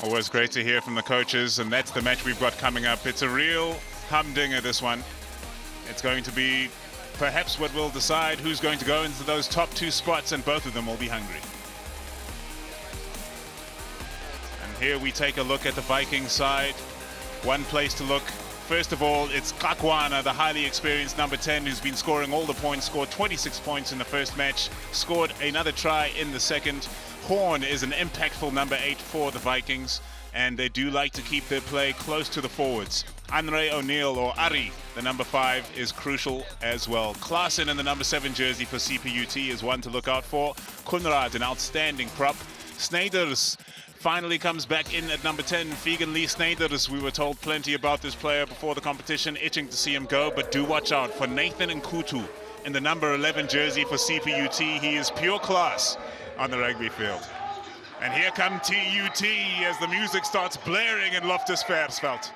Always great to hear from the coaches, and that's the match we've got coming up. It's a real humdinger, this one. It's going to be perhaps what will decide who's going to go into those top two spots, and both of them will be hungry. And here we take a look at the Vikings side. One place to look. First of all, it's Kakwana, the highly experienced number 10, who's been scoring all the points, scored 26 points in the first match, scored another try in the second. Horn is an impactful number 8 for the Vikings, and they do like to keep their play close to the forwards. Andre O'Neill, or Ari, the number 5, is crucial as well. Klaassen in the number 7 jersey for CPUT is one to look out for. Kunrad, an outstanding prop. Sneyders finally comes back in at number 10. Vegan Lee Sneyders, we were told plenty about this player before the competition, itching to see him go, but do watch out for Nathan Nkutu in the number 11 jersey for CPUT. He is pure class on the rugby field. And here come TUT as the music starts blaring in Loftus-Versfeld.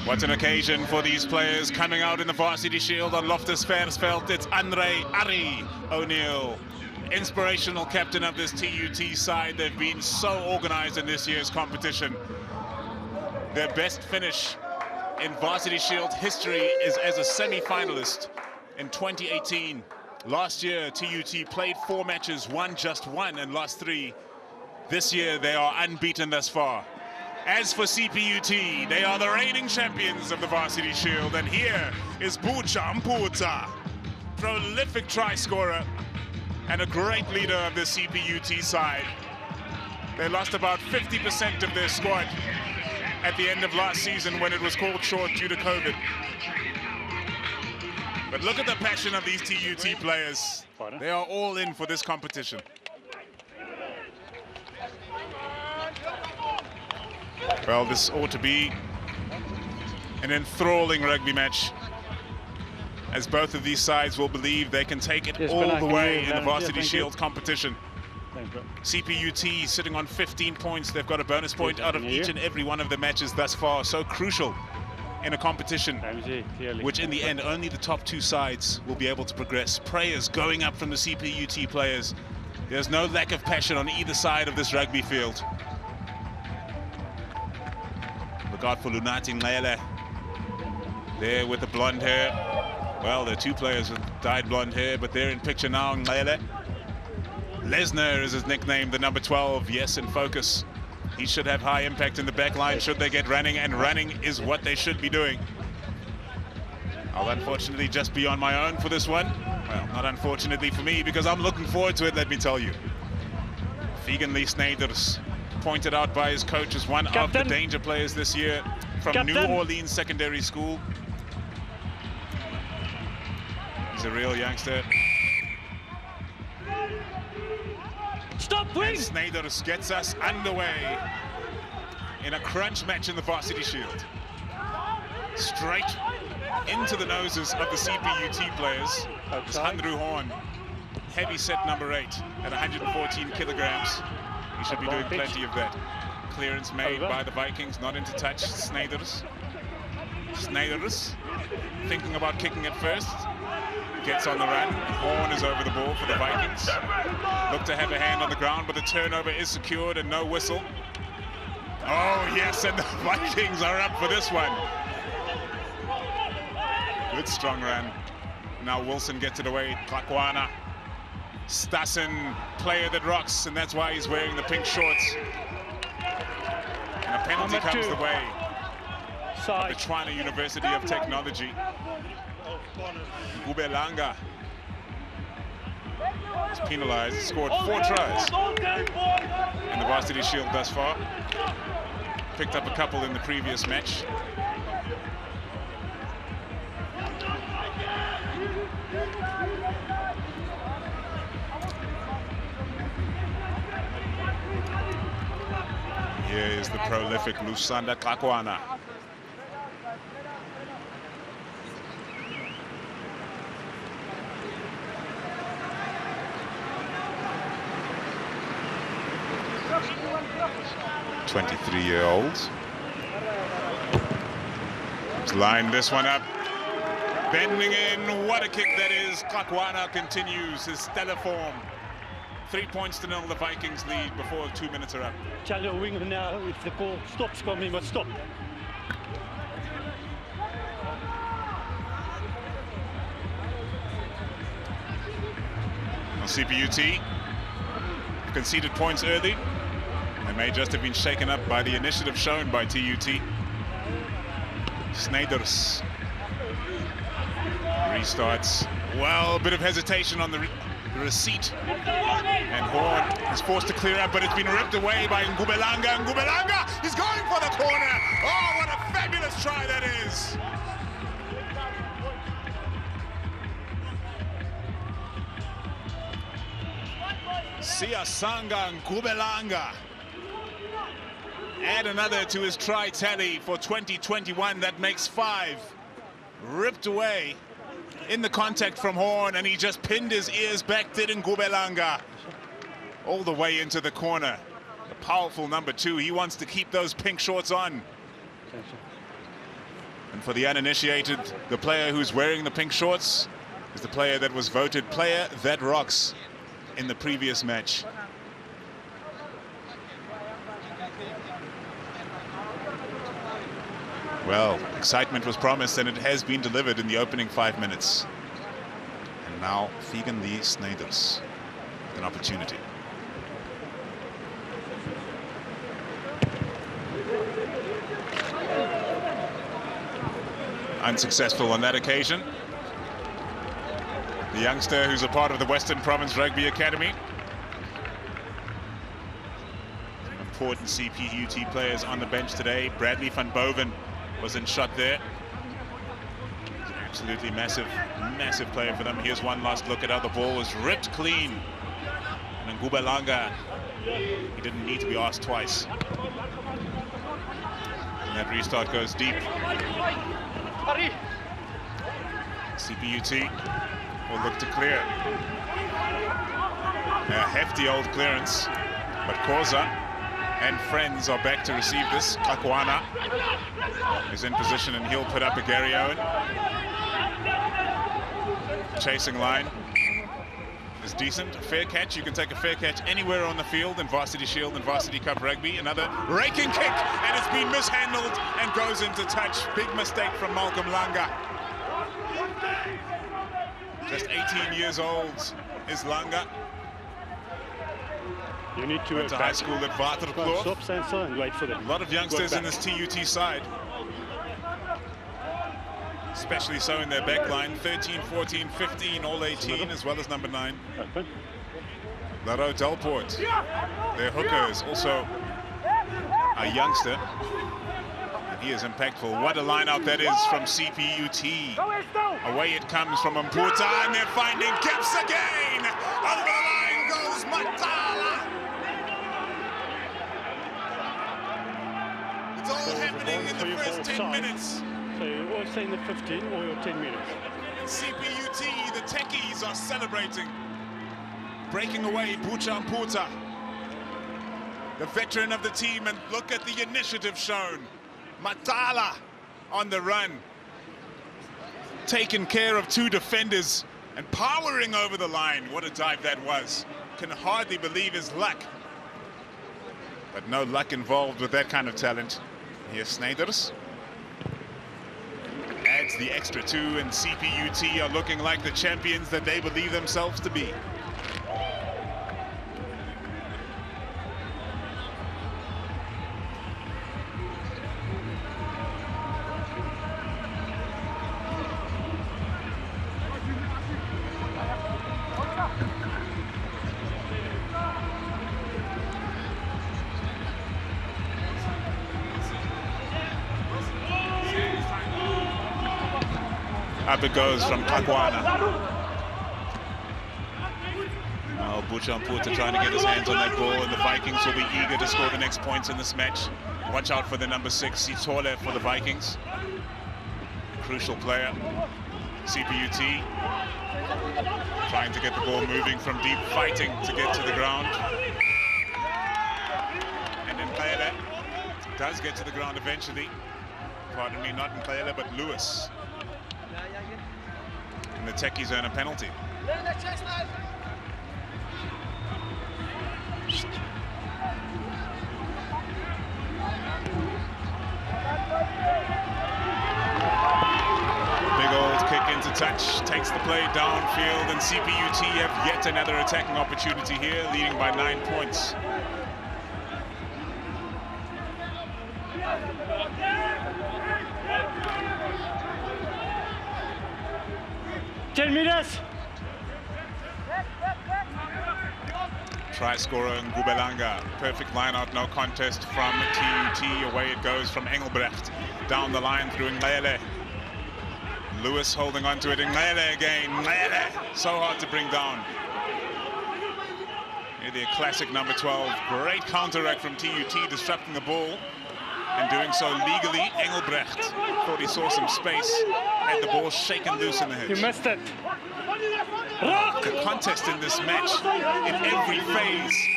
What an occasion for these players coming out in the Varsity Shield on Loftus-Versfeld. It's Andre Ari O'Neill, inspirational captain of this TUT side. They've been so organized in this year's competition. Their best finish in Varsity Shield history is as a semi-finalist in 2018. Last year, TUT played 4 matches, won just 1 and lost 3. This year, they are unbeaten thus far. As for CPUT, they are the reigning champions of the Varsity Shield, and here is Bucha Mputa, prolific try scorer and a great leader of the CPUT side. They lost about 50% of their squad at the end of last season when it was called short due to COVID. But look at the passion of these TUT players. They are all in for this competition. Well, this ought to be an enthralling rugby match, as both of these sides will believe they can take it all the way in the Varsity Shield competition. CPUT sitting on 15 points. They've got a bonus point out of each and every one of the matches thus far. So crucial in a competition which in the end only the top 2 sides will be able to progress. Prayers going up from the CPUT players. There's no lack of passion on either side of this rugby field. Look out for Lunati Ngele there with the blonde hair. Well, there are 2 players with dyed blonde hair, but they're in picture now. Ngele. Lesnar is his nickname, the number 12, yes, in focus. He should have high impact in the back line should they get running, and running is what they should be doing. I'll unfortunately just be on my own for this one. Well, not unfortunately for me, because I'm looking forward to it, let me tell you. Vegan Lee Sneyders, pointed out by his coach as one of the danger players this year from New Orleans Secondary School. He's a real youngster. Stop, please! Sneyders gets us underway in a crunch match in the Varsity Shield. Straight into the noses of the CPUT players. It's Handru Horn, heavy set number 8 at 114 kilograms. He should be doing plenty of that. Clearance made by the Vikings, not into touch. Sneyders. Sneyders thinking about kicking it first. Gets on the run. Horn is over the ball for the Vikings. Look to have a hand on the ground, but the turnover is secured and no whistle. Oh yes, and the Vikings are up for this one. Good strong run. Now Wilson gets it away. Kakwana. Stassen, player that rocks, and that's why he's wearing the pink shorts. And a penalty comes the way of the Tshwane University of Technology. Gubelanga is penalized, scored 4 tries in the Varsity Shield thus far. Picked up a couple in the previous match. Here is the prolific Lusanda Kakwana. .23-year-old. Let's line this one up. Bending in, what a kick that is. Kakwana continues his stellar form. 3 points to 0, the Vikings lead before 2 minutes are up. Tell your winger now, if the ball stops coming, must stop. Well, CPUT conceded points early. They may just have been shaken up by the initiative shown by TUT. Sneijers restarts. Well, a bit of hesitation on the receipt. And Horn is forced to clear up, but it's been ripped away by Ngubelanga. Ngubelanga is going for the corner. Oh, what a fabulous try that is. Siasanga Ngubelanga. Add another to his try tally for 2021. That makes 5. Ripped away in the contact from Horn, and he just pinned his ears back, did Ngubelanga, all the way into the corner. A powerful number 2. He wants to keep those pink shorts on. And for the uninitiated, the player who's wearing the pink shorts is the player that was voted player that rocks in the previous match. Well, excitement was promised, and it has been delivered in the opening 5 minutes. And now Vegan Lee Sneijers with an opportunity. Unsuccessful on that occasion. The youngster who's a part of the Western Province Rugby Academy. Some important CPUT players on the bench today. Bradley van Boven was in shot there. Absolutely massive, massive player for them. Here's one last look at how the ball was ripped clean. And Ngubelanga, he didn't need to be asked twice. And that restart goes deep. CPUT will look to clear. A hefty old clearance, but Koza and friends are back to receive this. Kakwana is in position, and he'll put up a Gary Owen. Chasing line is decent. A fair catch. You can take a fair catch anywhere on the field in Varsity Shield and Varsity Cup Rugby. Another raking kick, and it's been mishandled and goes into touch. Big mistake from Malcolm Langa. Just 18 years old is Langa. You need to went to high school at Waterkloof. Stop, stand still and wait for them. A lot of youngsters in this TUT side, especially so in their back line. 13, 14, 15, all 18, as well as number 9. Laro Delport, their hooker, is also a youngster, and he is impactful. What a line out that is from CPUT. Away it comes from Mputa, and they're finding gaps again. Over the line goes Matala. It's all happening in the first 10 minutes. So you're always saying the 15 or your 10 minutes. And CPUT, the Techies, are celebrating. Breaking away Bucha Mputa, the veteran of the team, and look at the initiative shown. Matala on the run. Taking care of 2 defenders and powering over the line. What a dive that was. Can hardly believe his luck. But no luck involved with that kind of talent. Here's Sneijers. Adds the extra 2, and CPUT are looking like the champions that they believe themselves to be. Up it goes from Kakwana. Now Bucha Mputa trying to get his hands on that ball, and the Vikings will be eager to score the next points in this match. Watch out for the number 6, Sitole, for the Vikings. Crucial player. CPUT trying to get the ball moving from deep, fighting to get to the ground. And then Kayele does get to the ground eventually. pardon me, not Nkele, but Lewis. And the Techies earn a penalty. Big old kick into touch, takes the play downfield, and CPUT have yet another attacking opportunity here, leading by 9 points. $10 Try scorer Ngubelanga. Perfect line out, no contest from TUT. Away it goes from Engelbrecht. Down the line through Nkele. Lewis holding on to it. Nkele again. Nkele. So hard to bring down. Here the classic number 12. Great counteract from TUT, disrupting the ball. And doing so legally. Engelbrecht thought he saw some space. Had the ball shaken loose in the hitch. You missed it. The contest in this match, in every phase,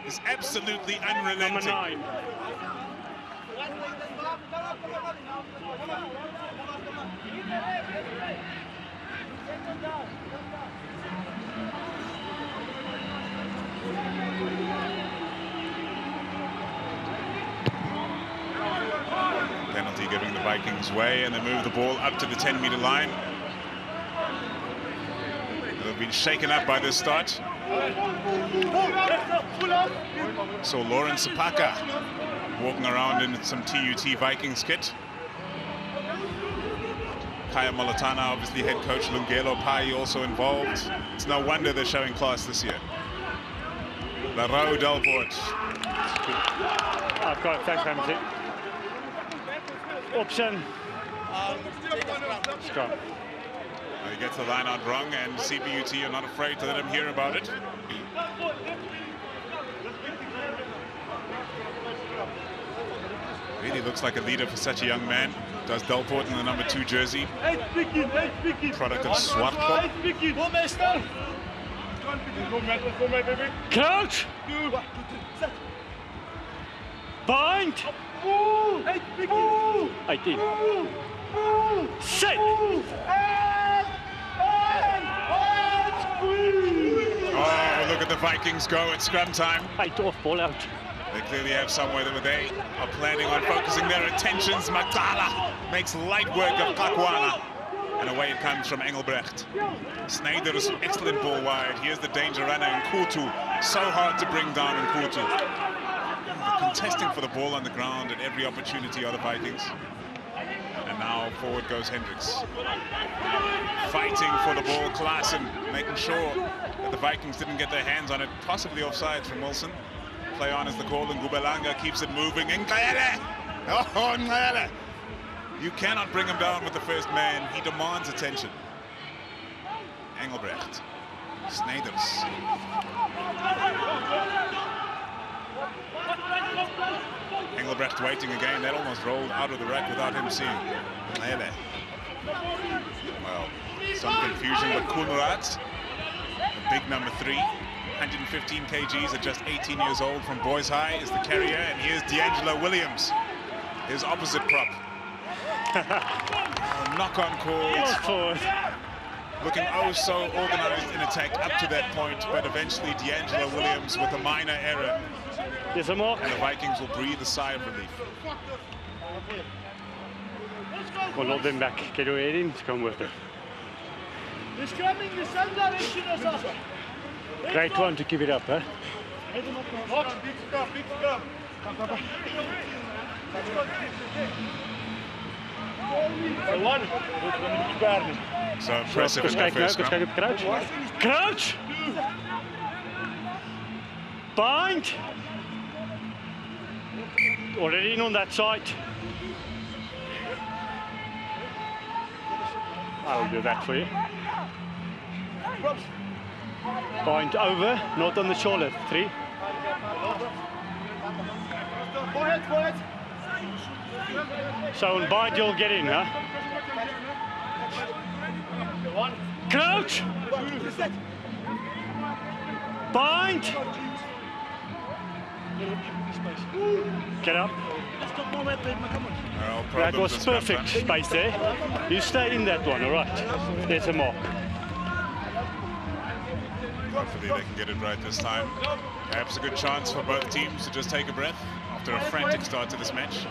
is absolutely unrelenting. Number 9. Penalty giving the Vikings way, and they move the ball up to the 10-meter line. They've been shaken up by this start. So Lawrence Sapaka walking around in some TUT Vikings kit. Kaya Molotana, obviously head coach Lungelo Pai also involved. It's no wonder they're showing class this year. Larao Delport. I've got it, thanks, Ramsey. Option. Scrum. He gets the line out wrong, and CPUT are not afraid to let him hear about it. Really looks like a leader for such a young man. Does Delport in the number 2 jersey. Product of Swartkop. Coach! Bind! 18. Set! Oh, look at the Vikings go at scrum time. 8 off, ball out. They clearly have somewhere that they are planning on focusing their attentions. Magdala makes light work of Kakwana. And away it comes from Engelbrecht. Snyder is an excellent ball wide. Here's the danger runner in Kutu. So hard to bring down in Kutu. Contesting for the ball on the ground at every opportunity are the Vikings. And now forward goes Hendricks. Fighting for the ball, Klaassen making sure that the Vikings didn't get their hands on it. Possibly offsides from Wilson. Play on as the call, and Ngubelanga keeps it moving. Nkele! Oh, Nkele! You cannot bring him down with the first man. He demands attention. Engelbrecht. Snyders. Engelbrecht waiting again. That almost rolled out of the rack without him seeing. Nkele. Well, some confusion, but Kunrad, the big number 3, 115 kgs at just 18 years old from Boys High, is the carrier. And here's D'Angelo Williams, his opposite prop. Knock-on calls. Looking oh so organized in attack up to that point, but eventually D'Angelo Williams with a minor error. Yes, I'm off. And the Vikings will breathe a sigh of relief. We'll load them back. Get your head in, come with it. Great one to keep it up, huh? So impressive in that first scrum. Crouch. Crouch! Bind! Already in on that side. I'll do that for you. Bind over, not on the shoulder. 3. So on bind you'll get in, huh? Crouch! Bind! Get up. Well, problems. That was with scrum perfect time. space there. You stay in that one, all right. There's a mark. Hopefully they can get it right this time. Perhaps a good chance for both teams to just take a breath after a frantic start to this match.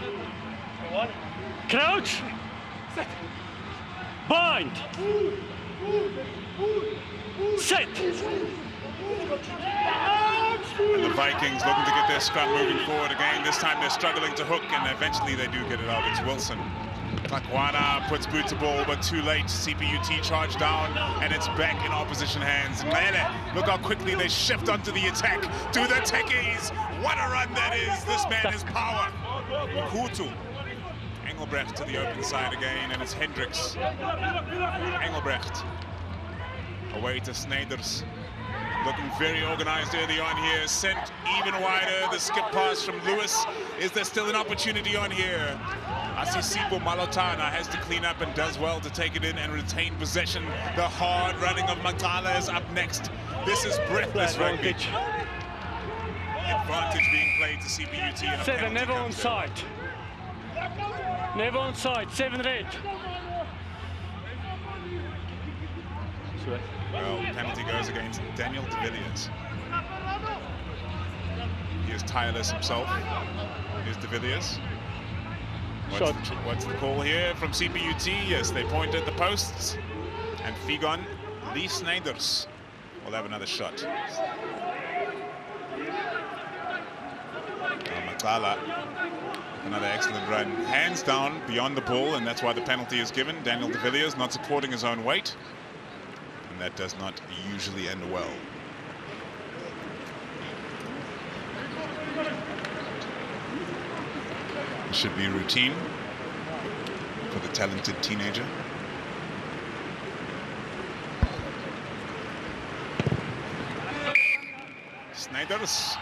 Crouch. Bind. Set. And the Vikings looking to get their scrum moving forward again. This time they're struggling to hook, and eventually they do get it out. It's Wilson. Takwana puts boot to ball, but too late. CPUT charge down, and it's back in opposition hands. Mele, look how quickly they shift onto the attack. To the Techies. What a run that is. This man is power. Kutu. Engelbrecht to the open side again, and it's Hendricks. Engelbrecht. Away to Sneyders. Looking very organized early on here. Sent even wider. The skip pass from Lewis. Is there still an opportunity on here? Asisibo Malotana has to clean up and does well to take it in and retain possession. The hard running of Makala is up next. This is breathless rugby. Advantage being played to CPUT. And 7, never on side. Never on side. 7 red. Well, penalty goes against Daniel de Villiers. He is tireless himself. Here's de Villiers. What's the call here from CPUT? Yes, they point at the posts. And Figon, Lee Sneyders will have another shot. Makala, another excellent run. Hands down beyond the ball, and that's why the penalty is given. Daniel de Villiers not supporting his own weight. And that does not usually end well. It should be routine for the talented teenager. Sneyders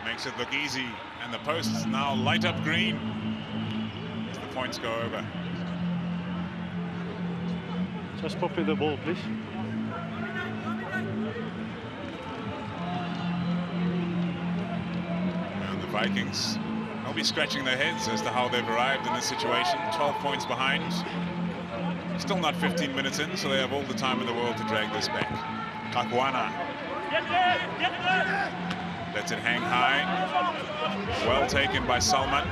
makes it look easy, and the posts now light up green as the points go over. Just pop in the ball, please. And the Vikings will be scratching their heads as to how they've arrived in this situation. 12 points behind. Still not 15 minutes in, so they have all the time in the world to drag this back. Takwana lets it hang high. Well taken by Salman.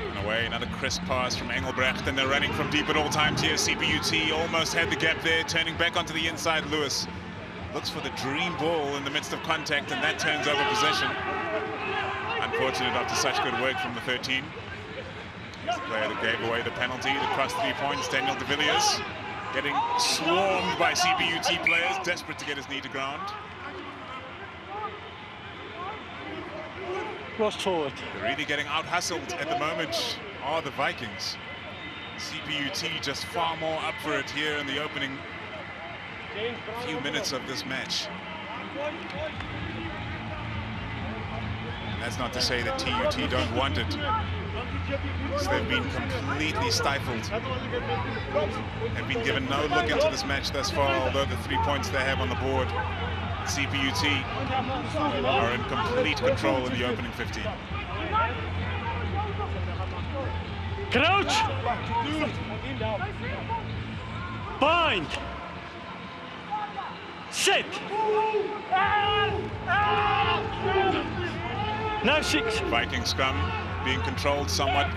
And away, another crisp pass from Engelbrecht, and they're running from deep at all times here. CPUT almost had the gap there, turning back onto the inside. Lewis looks for the dream ball in the midst of contact, and that turns over possession. Unfortunate after such good work from the 13. He's the player that gave away the penalty to cross 3 points. Daniel de Villiers getting swarmed by CPUT players, desperate to get his knee to ground. Lost forward. They're really getting out-hustled at the moment are the Vikings. CPUT just far more up for it here in the opening few minutes of this match. And that's not to say that TUT don't want it. So they've been completely stifled. Have been given no look into this match thus far, although the 3 points they have on the board. CPUT are in complete control in the opening 15. Crouch! Bind! Set! Now 6. Viking scrum being controlled somewhat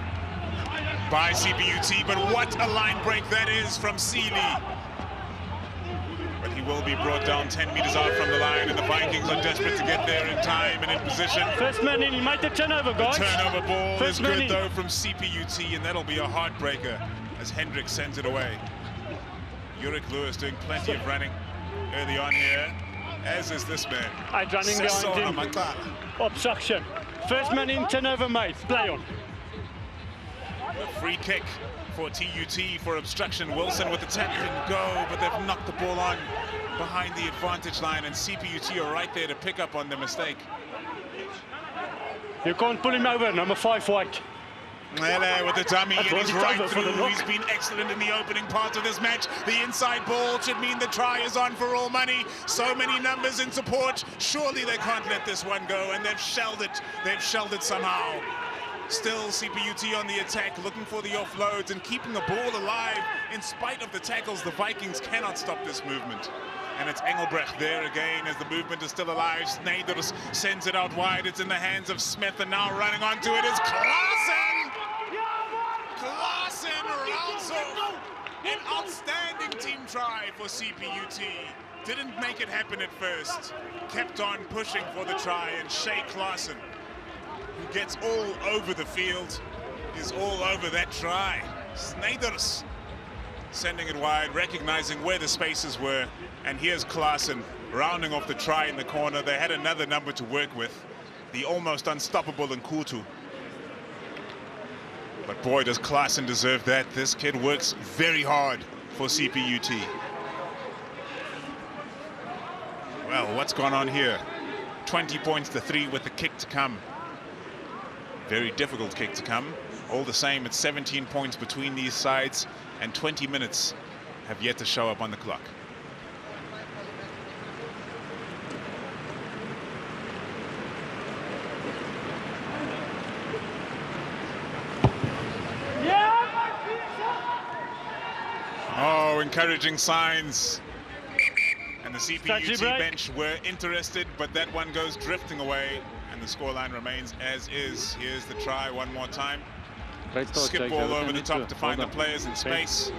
by CPUT, but what a line break that is from Seeley. But he will be brought down 10 meters out from the line, and the Vikings are desperate to get there in time and in position. First man in, he made the turnover, guys. The turnover ball First is good, in. though, from CPUT, and that'll be a heartbreaker as Hendricks sends it away. Ulrich Lewis doing plenty of running early on here, as is this man. I'm running behind him. Obstruction. First man in, turnover made. Play on. A free kick for TUT for obstruction. Wilson with the tap and go, but they've knocked the ball on behind the advantage line, and CPUT are right there to pick up on the mistake. You can't pull him over, number 5 white. Mele with the dummy, and he's That's right over for the through. look. He's been excellent in the opening part of this match. The inside ball should mean the try is on for all money. So many numbers in support. Surely they can't let this one go, and they've shelled it. They've shelled it somehow. Still CPUT on the attack, looking for the offloads and keeping the ball alive. In spite of the tackles, the Vikings cannot stop this movement. And it's Engelbrecht there again as the movement is still alive. Sneijder sends it out wide. It's in the hands of Smith, and now running onto it is Klaassen! Klaassen rounds off an outstanding team try for CPUT. Didn't make it happen at first. Kept on pushing for the try, and Shea Klaassen, who gets all over the field, is all over that try. Sneijder sending it wide, recognizing where the spaces were, and here's Klaassen rounding off the try in the corner. They had another number to work with, the almost unstoppable Nkutu. But boy, does Klaassen deserve that. This kid works very hard for CPUT. Well, what's gone on here? 20 points to 3 with the kick to come. Very difficult kick to come. All the same, it's 17 points between these sides, and 20 minutes have yet to show up on the clock. Oh, encouraging signs. And the CPUT bench were interested, but that one goes drifting away, and the scoreline remains as is. Here's the try one more time. Skip ball over the top to find the players in space.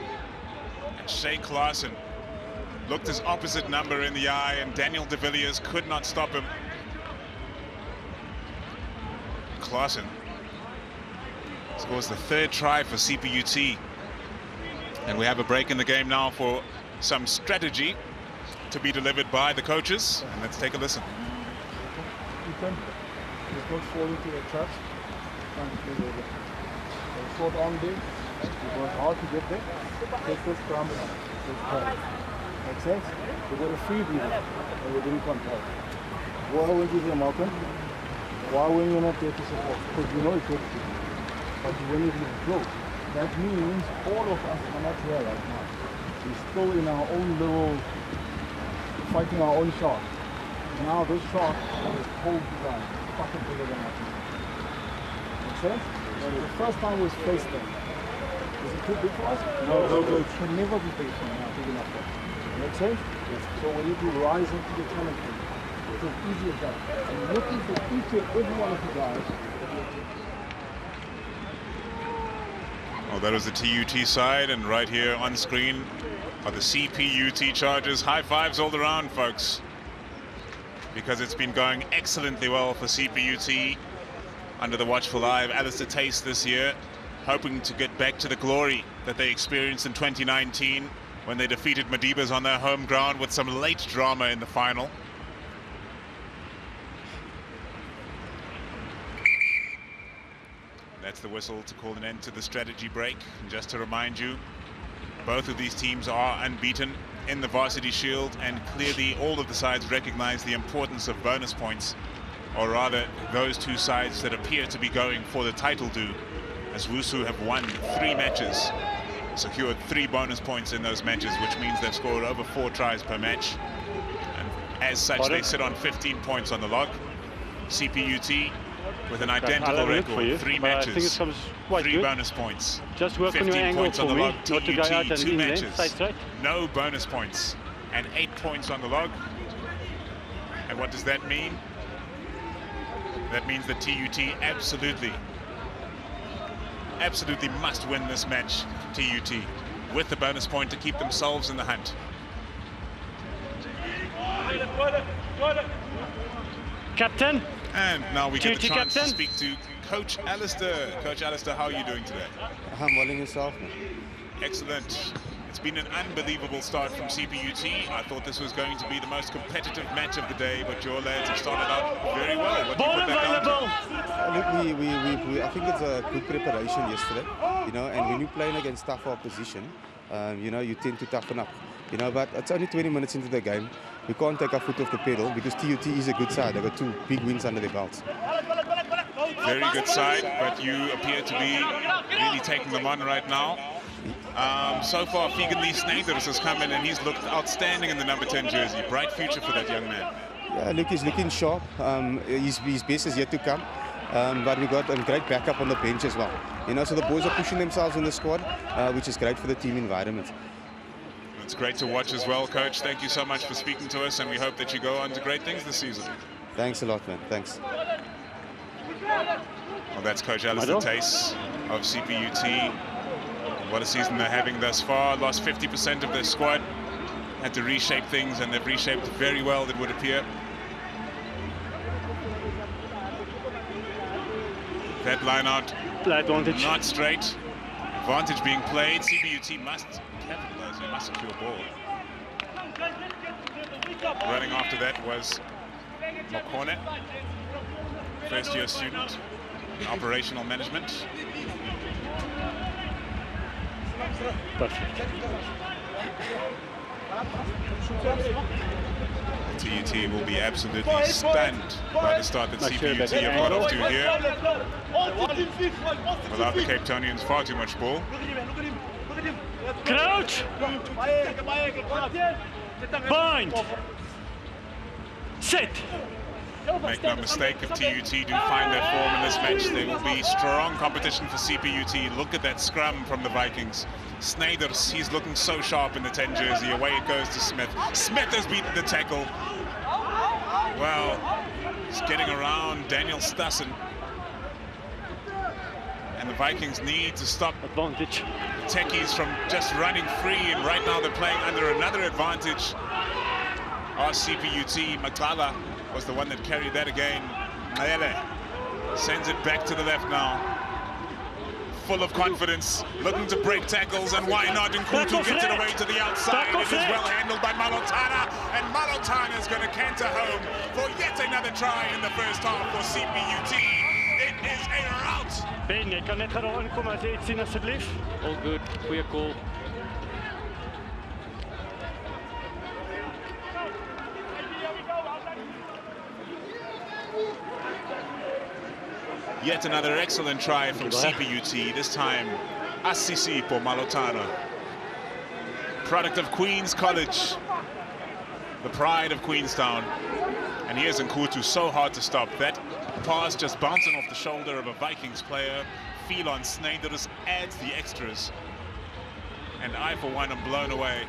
And Shea Klaassen looked his opposite number in the eye, and Daniel de Villiers could not stop him. Klaassen scores the third try for CPUT. And we have a break in the game now for some strategy to be delivered by the coaches. And let's take a listen. Just don't fall into the traps. Short arm there. You work hard to get there. Take this scrum. Make sense? We got a free breather and we're doing contact. Why won't you hear Malcolm? Why when you're not there to support? Because you know it's good. But when you close, that means all of us are not here right now. We're still in our own little, fighting our own shot. Now this shot is cold design, fucking bigger than that. Make sense? The first time was face them. Is it too big for us? No, it should never be big enough for us. Make sense? Yes. So we need to rise into the challenge. It's as easy as that. I'm looking for each and every one of you guys. Well, that was the TUT side, and right here on screen are the CPUT charges. High fives all around, folks, because it's been going excellently well for CPUT under the watchful eye of Alistair Tace this year, hoping to get back to the glory that they experienced in 2019 when they defeated Madibas on their home ground with some late drama in the final. That's the whistle to call an end to the strategy break. And just to remind you, both of these teams are unbeaten in the Varsity Shield, and clearly all of the sides recognize the importance of bonus points, or rather those two sides that appear to be going for the title do, as Wusu have won 3 matches, secured 3 bonus points in those matches, which means they've scored over 4 tries per match, and as such they sit on 15 points on the log. CPUT with an identical record, 3 matches, 3 bonus points, just work 15 on your angle points for on the me, log. not to go out TUT, and 2 in matches, right? no bonus points, and 8 points on the log. And what does that mean? That means that TUT absolutely must win this match, TUT, with the bonus point to keep themselves in the hunt. Captain. And now we get the TUT chance captain. to speak to Coach Alistair. Coach Alistair, how are you doing today? I'm well in yourself, man. Excellent. It's been an unbelievable start from CPUT. I thought this was going to be the most competitive match of the day, but your lads have started out very well. What do you Ball put that down available. Look, I think it's a good preparation yesterday, you know, and when you're playing against tough opposition, you know, you tend to toughen up, you know, but it's only 20 minutes into the game. We can't take our foot off the pedal because TUT is a good side. They've got 2 big wins under their belts. very good side, but you appear to be really taking them on right now. So far, Figan Lee Snyders has come in and he's looked outstanding in the number 10 jersey. Bright future for that young man. Yeah, look, he's looking sharp. His best is yet to come. But we got a great backup on the bench as well. You know, so the boys are pushing themselves in the squad, which is great for the team environment. It's great to watch as well, Coach. Thank you so much for speaking to us, and we hope that you go on to great things this season. Thanks a lot, man. Thanks. Well, that's Coach Alistair Techies of CPUT. What a season they're having thus far. Lost 50% of their squad. Had to reshape things, and they've reshaped very well, it would appear. That line out, not straight. Advantage being played. CPUT must capitalize. They must secure ball. Running after that was Mokone, first-year student in operational management. Perfect. TUT will be absolutely stunned by the start that CPUT have got off to here. Without the Cape Townians far too much ball. Crouch! Bind! Sit! Make no mistake, if TUT do find their form in this match, there will be strong competition for CPUT. Look at that scrum from the Vikings. Snyders, he's looking so sharp in the 10 jersey. Away it goes to Smith. Smith has beaten the tackle. Well, he's getting around Daniel Stassen. And the Vikings need to stop Advantage. Techies from just running free, and right now they're playing under another advantage. Our CPUT, Makala, was the one that carried that again. Maele sends it back to the left now. Full of confidence, looking to break tackles, and why not? Nkutu gets it away to the outside. It is well handled by Malotana, and Malotana is going to canter home for yet another try in the first half for CPUT. It is a rout. Ben, jy kan net gou daar inkom as jy iets sien asseblief. All good, goeie call. Yet another excellent try from CPUT, this time Assisi for Malotana. Product of Queen's College, the pride of Queenstown. And here's Nkutu, so hard to stop. That pass just bouncing off the shoulder of a Vikings player. Feel on Snyders adds the extras. And I, for one, am blown away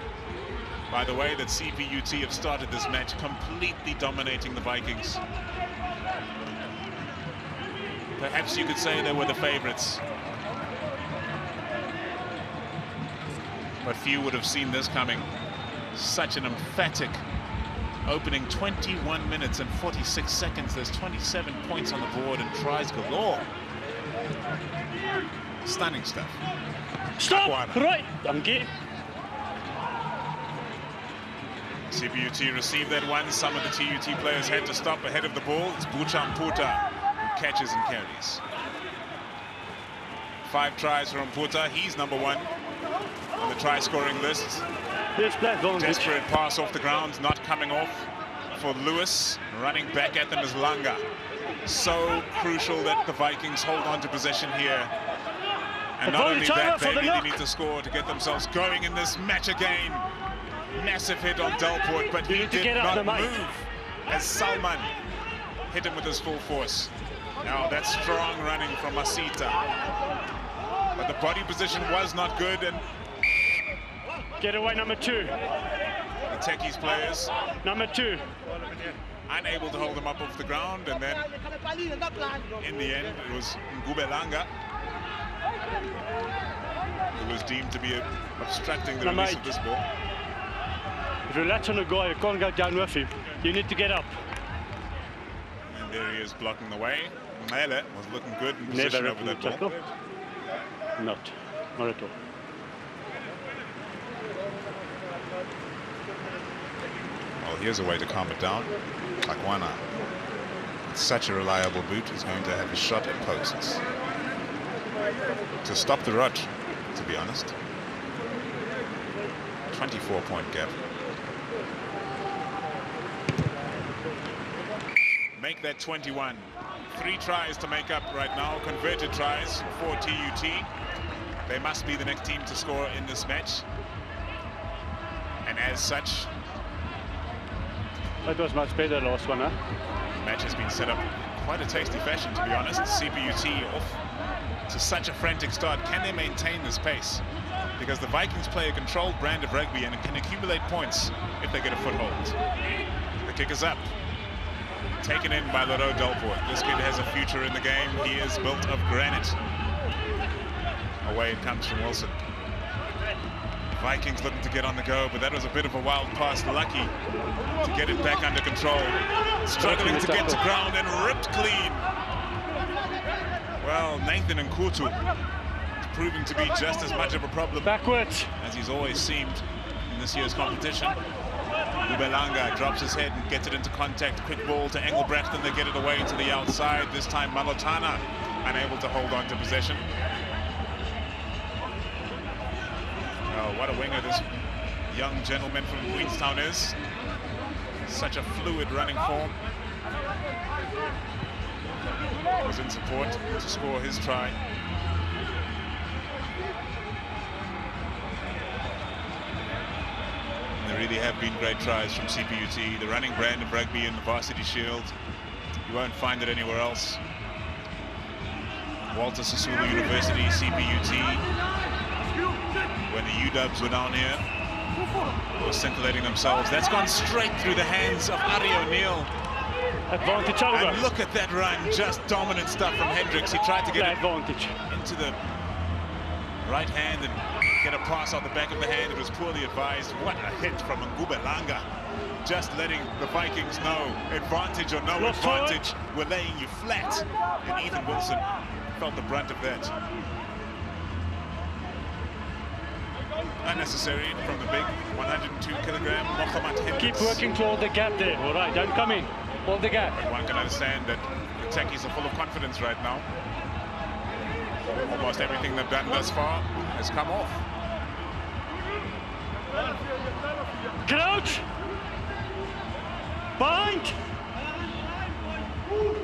by the way that CPUT have started this match, completely dominating the Vikings. Perhaps you could say they were the favorites. But few would have seen this coming. Such an emphatic opening 21 minutes and 46 seconds. There's 27 points on the board and tries galore. Stunning stuff. Stop! Right! Dankie. CPUT received that one. Some of the TUT players had to stop ahead of the ball. It's Bucham Puta who catches and carries. 5 tries for Mputa. He's number 1 on the try-scoring list. Desperate pass off the ground, not coming off for Lewis. Running back at them is Langa. So crucial that the Vikings hold on to possession here. And not only that, they really need to score to get themselves going in this match again. Massive hit on Delport, but he did not move as Salman hit him with his full force. Now that's strong running from Masita. But the body position was not good, and get away, number 2. the Techies players, Number 2. unable to hold him up off the ground, and then in the end it was Ngubelanga who was deemed to be obstructing the release of this ball. If you latch on a guy, you can't go down with him. You need to get up. And there he is blocking the way. Mele was looking good in position over that ball. Not at all. Well, here's a way to calm it down. Kakwana, it's such a reliable boot, is going to have a shot at posts. To stop the rut, to be honest. 24-point gap. Make that 21. 3 tries to make up right now, converted tries for TUT. They must be the next team to score in this match. And as such, That was much better last one, huh? the match has been set up quite a tasty fashion, to be honest. CPUT off to such a frantic start. Can they maintain this pace? Because the Vikings play a controlled brand of rugby and can accumulate points if they get a foothold. The kick is up. Taken in by Leroux Delport. This kid has a future in the game. He is built of granite. Away it comes from Wilson. Vikings looking to get on the go, but that was a bit of a wild pass. Lucky to get it back under control. Struggling to get to ground and ripped clean. Well, Nathan and Kutu proving to be just as much of a problem Backwards. as he's always seemed in this year's competition. Ngubelanga drops his head and gets it into contact. Quick ball to Engelbrecht, and they get it away to the outside. This time Malotana unable to hold on to possession. Oh, what a winger this young gentleman from Queenstown is. Such a fluid running form. Was in support to score his try. And there really have been great tries from CPUT, the running brand of rugby in the Varsity Shield. You won't find it anywhere else. Walter Sisulu University, CPUT. When the UWs were down here, were scintillating themselves. That's gone straight through the hands of Ari O'Neill. Advantage over. And look at that run, just dominant stuff from Hendricks. He tried to get it advantage into the right hand and get a pass on the back of the hand. It was poorly advised. What a hit from Ngubelanga. Just letting the Vikings know, advantage or no advantage, we're laying you flat. And Ethan Wilson felt the brunt of that. Unnecessary from the big 102-kilogram Mohamed Hendricks. Keep working toward the gap there. All right, don't come in. Hold the gap. But one can understand that the Techies are full of confidence right now. Almost everything they've done thus far has come off. Crouch. Bind.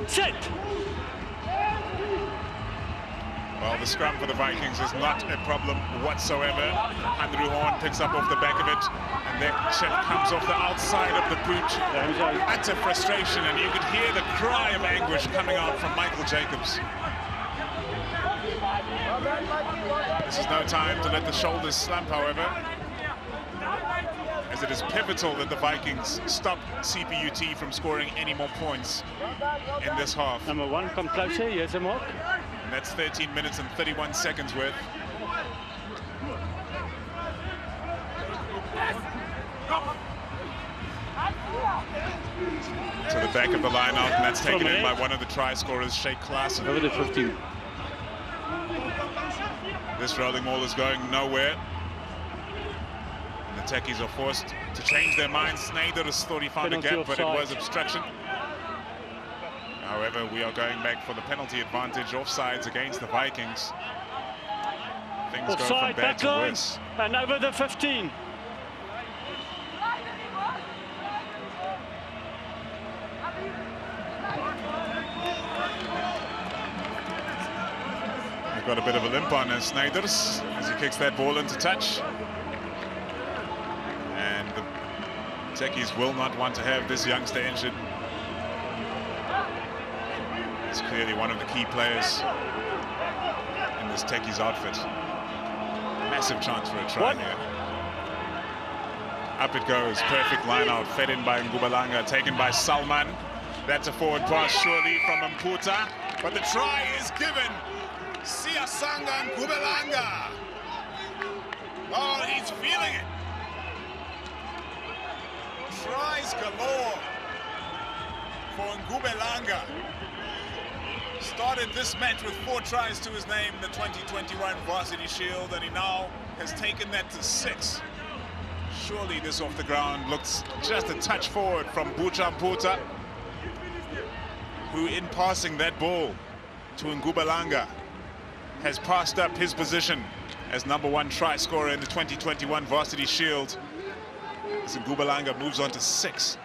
Set. Well, the scrum for the Vikings is not a problem whatsoever. Andrew Horn picks up off the back of it, and that chip comes off the outside of the boot. Utter frustration, and you could hear the cry of anguish coming out from Michael Jacobs. This is no time to let the shoulders slump, however, as it is pivotal that the Vikings stop CPUT from scoring any more points in this half. Number 1, come closer. Here's a mark. And that's 13 minutes and 31 seconds worth. To the back of the line out, and that's taken in by one of the try scorers, Sheikh Klaassen. Over the 15. This rolling ball is going nowhere. And the Techies are forced to change their minds. Sneijder thought he found a gap, but it was obstruction. However, we are going back for the penalty advantage. Offsides against the Vikings. Things go from bad to worse. And over the 15. They've got a bit of a limp on Sneijder as he kicks that ball into touch. And the Techies will not want to have this youngster injured. He's clearly one of the key players in this Techies outfit. Massive chance for a try here. Up it goes, perfect line out, fed in by Ngubelanga, taken by Salman. That's a forward pass surely from Mputa, but the try is given. Siasanga Ngubelanga. Oh, he's feeling it. Tries galore for Ngubelanga. Started this match with 4 tries to his name in the 2021 Varsity Shield, and he now has taken that to 6. Surely this off the ground looks just a touch forward from Bucha Mputa, who in passing that ball to Ngubelanga has passed up his position as #1 try scorer in the 2021 Varsity Shield, as Ngubelanga moves on to 6.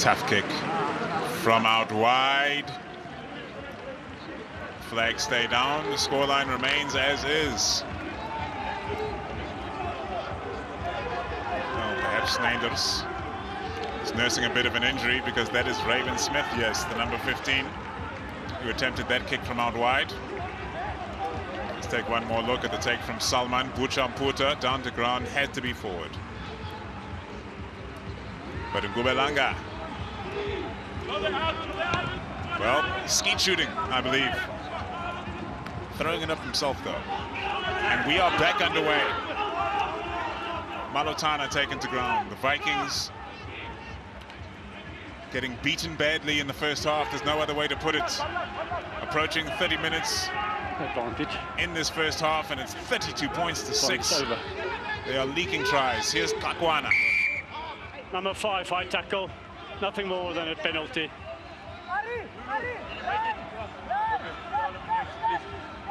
Tough kick from out wide. Flags stay down. The scoreline remains as is. Oh, perhaps Sneijers is nursing a bit of an injury, because that is Raven Smith, yes, the number 15, who attempted that kick from out wide. Let's take one more look at the take from Salman. Buchamputa down to ground, had to be forward. But Ngubelanga, well, skeet shooting, I believe. Throwing it up himself, though. And we are back underway. Malotana taken to ground. The Vikings getting beaten badly in the first half. There's no other way to put it. Approaching 30 minutes Advantage. in this first half, and it's 32 points to 6. Over. They are leaking tries. Here's Kakwana. Number 5, high tackle. Nothing more than a penalty.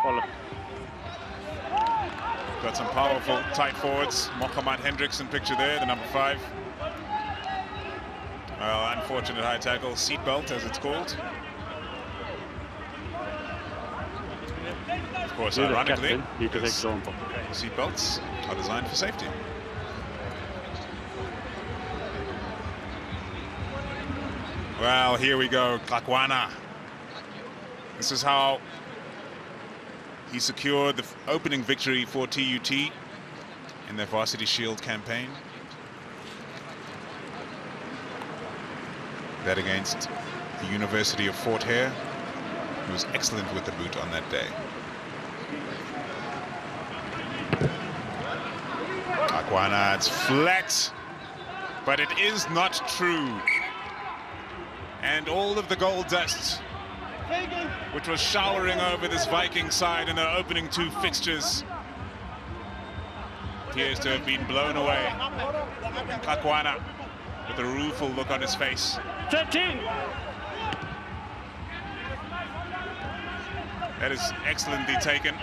Well, Got some powerful tight forwards. Mohamed Hendrickson picture there, the number 5. Well, unfortunate high tackle, seatbelt as it's called. Of course, ironically, because seatbelts are designed for safety. Well, here we go, Kakwana. This is how he secured the opening victory for TUT in their Varsity Shield campaign. That against the University of Fort Hare, who was excellent with the boot on that day. Kakwana, it's flat, but it is not true. And all of the gold dust, which was showering over this Viking side in their opening 2 fixtures, appears to have been blown away. Kakwana with a rueful look on his face. 13. That is excellently taken.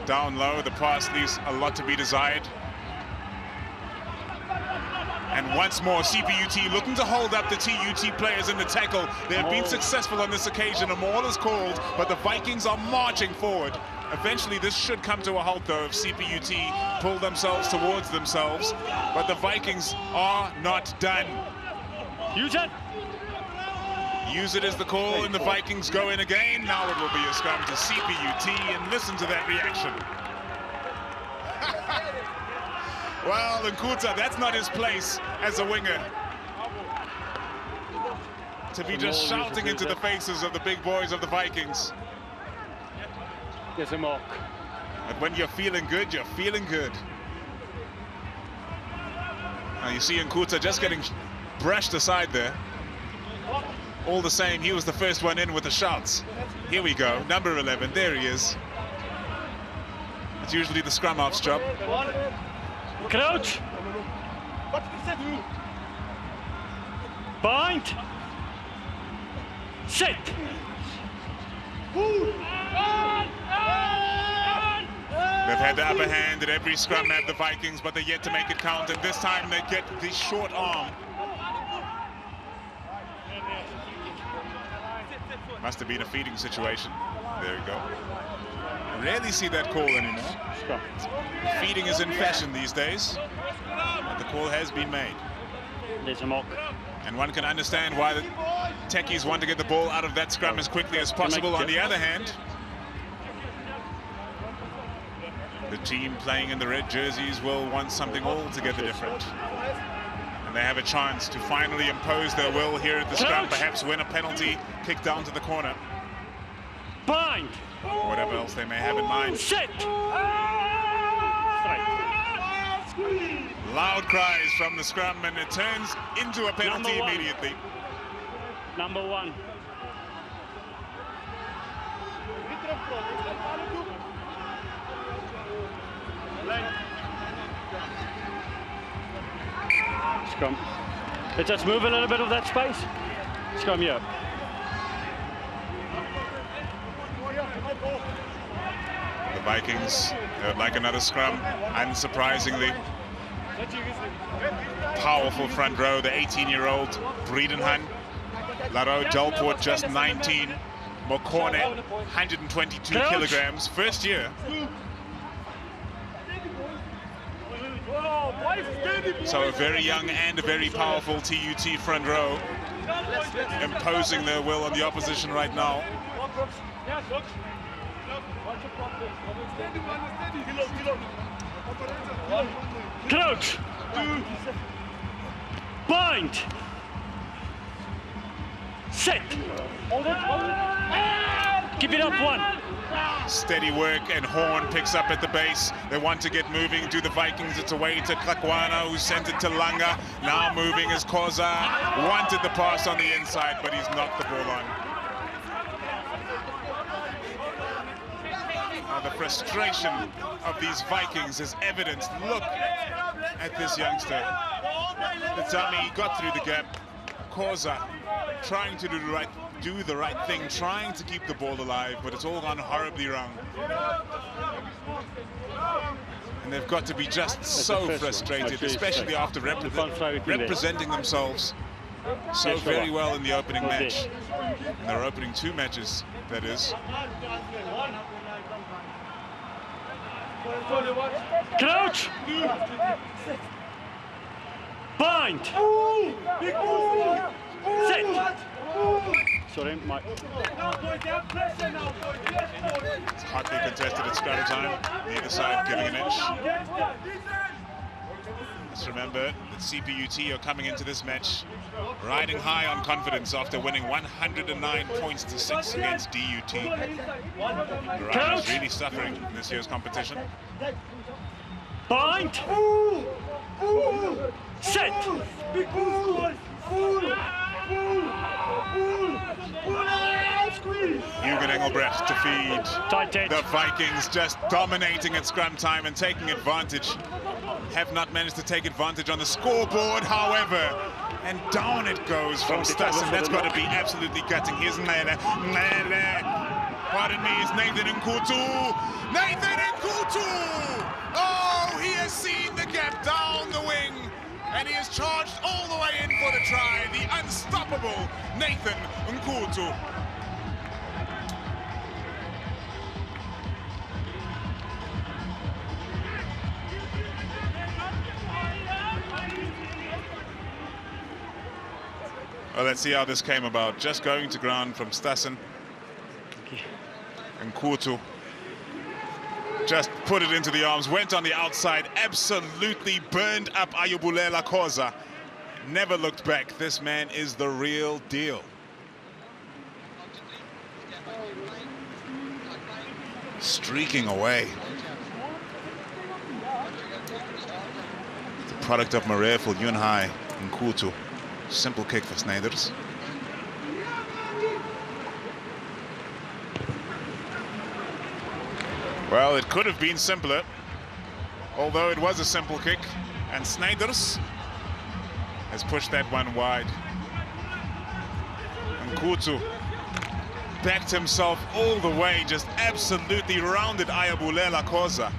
Down low, the pass leaves a lot to be desired. And once more, CPUT looking to hold up the TUT players in the tackle. They have been successful on this occasion. A maul is called, but the Vikings are marching forward. Eventually, this should come to a halt, though, if CPUT pull themselves towards themselves. But the Vikings are not done. Use it. Use it as the call, and the Vikings go in again. Now it will be a scrum to CPUT, and listen to that reaction. Well, Nkuta, that's not his place as a winger. To be just shouting into the faces of the big boys of the Vikings. There's a mark. But when you're feeling good, you're feeling good. Now you see Nkuta just getting brushed aside there. All the same, he was the first one in with the shouts. Here we go, number 11, there he is. It's usually the scrum half's job. Crouch. Bind. Sit. They've had the upper hand at every scrum at the Vikings, but they're yet to make it count, and this time they get the short arm. Must have been a feeding situation. There you go. Rarely see that call anymore. Feeding is in fashion these days, but the call has been made. There's a mock. And one can understand why the Techies want to get the ball out of that scrum as quickly as possible. On the other hand, the team playing in the red jerseys will want something altogether different. And they have a chance to finally impose their will here at the scrum, perhaps win a penalty, kick down to the corner. Bind. Or whatever else they may have in mind. Sit. Loud cries from the scrum, and it turns into a penalty immediately. Number 1. Scrum. Let's just move a little bit of that space. Scrum here. The Vikings like another scrum, unsurprisingly. Powerful front row, the 18-year-old Breedenhan. Laro Delport, just 19. Mokone, 122 kilograms, first year. So a very young and a very powerful TUT front row, imposing their will on the opposition right now. Crouch. Bind. Set. Keep it up, one. Steady work, and Horn picks up at the base. They want to get moving. Do the Vikings? It's away to Kakwana, who sent it to Langa. Now moving is Koza. Wanted the pass on the inside, but he's knocked the ball on. Now the frustration of these Vikings is evidenced. Look at this youngster. The dummy got through the gap. Koza trying to do the right thing, trying to keep the ball alive, but it's all gone horribly wrong. And they've got to be just so frustrated, especially after representing themselves so very well in the opening match. And their opening 2 matches, that is. Crouch. Bind. Set. Sorry, Mike. It's hotly contested at scrum time. Neither side giving an inch. Let's remember that CPUT are coming into this match riding high on confidence after winning 109 points to 6 against DUT. The Riders really suffering in this year's competition. Bind. Set. Hugo Engelbrecht to feed the Vikings, just dominating at scrum time and taking advantage. Have not managed to take advantage on the scoreboard, however, and down it goes from Stassen. That's got to be absolutely gutting. Here's Nele. Pardon me, it's Nathan Nkutu. Nathan Nkutu! Oh, he has seen the gap down the wing, and he has charged all the way in for the try. The unstoppable Nathan Nkutu. Well, let's see how this came about. Just going to ground from Stassen. And Nkutu just put it into the arms, went on the outside, absolutely burned up Ayubulela Koza. Never looked back. This man is the real deal. Streaking away. The product of Mareful, Yunhai, Nkutu. Simple kick for Snyders. Well, it could have been simpler, although it was a simple kick, and Snyders has pushed that one wide. Nkutu backed himself all the way, just absolutely rounded Ayabulela Koza.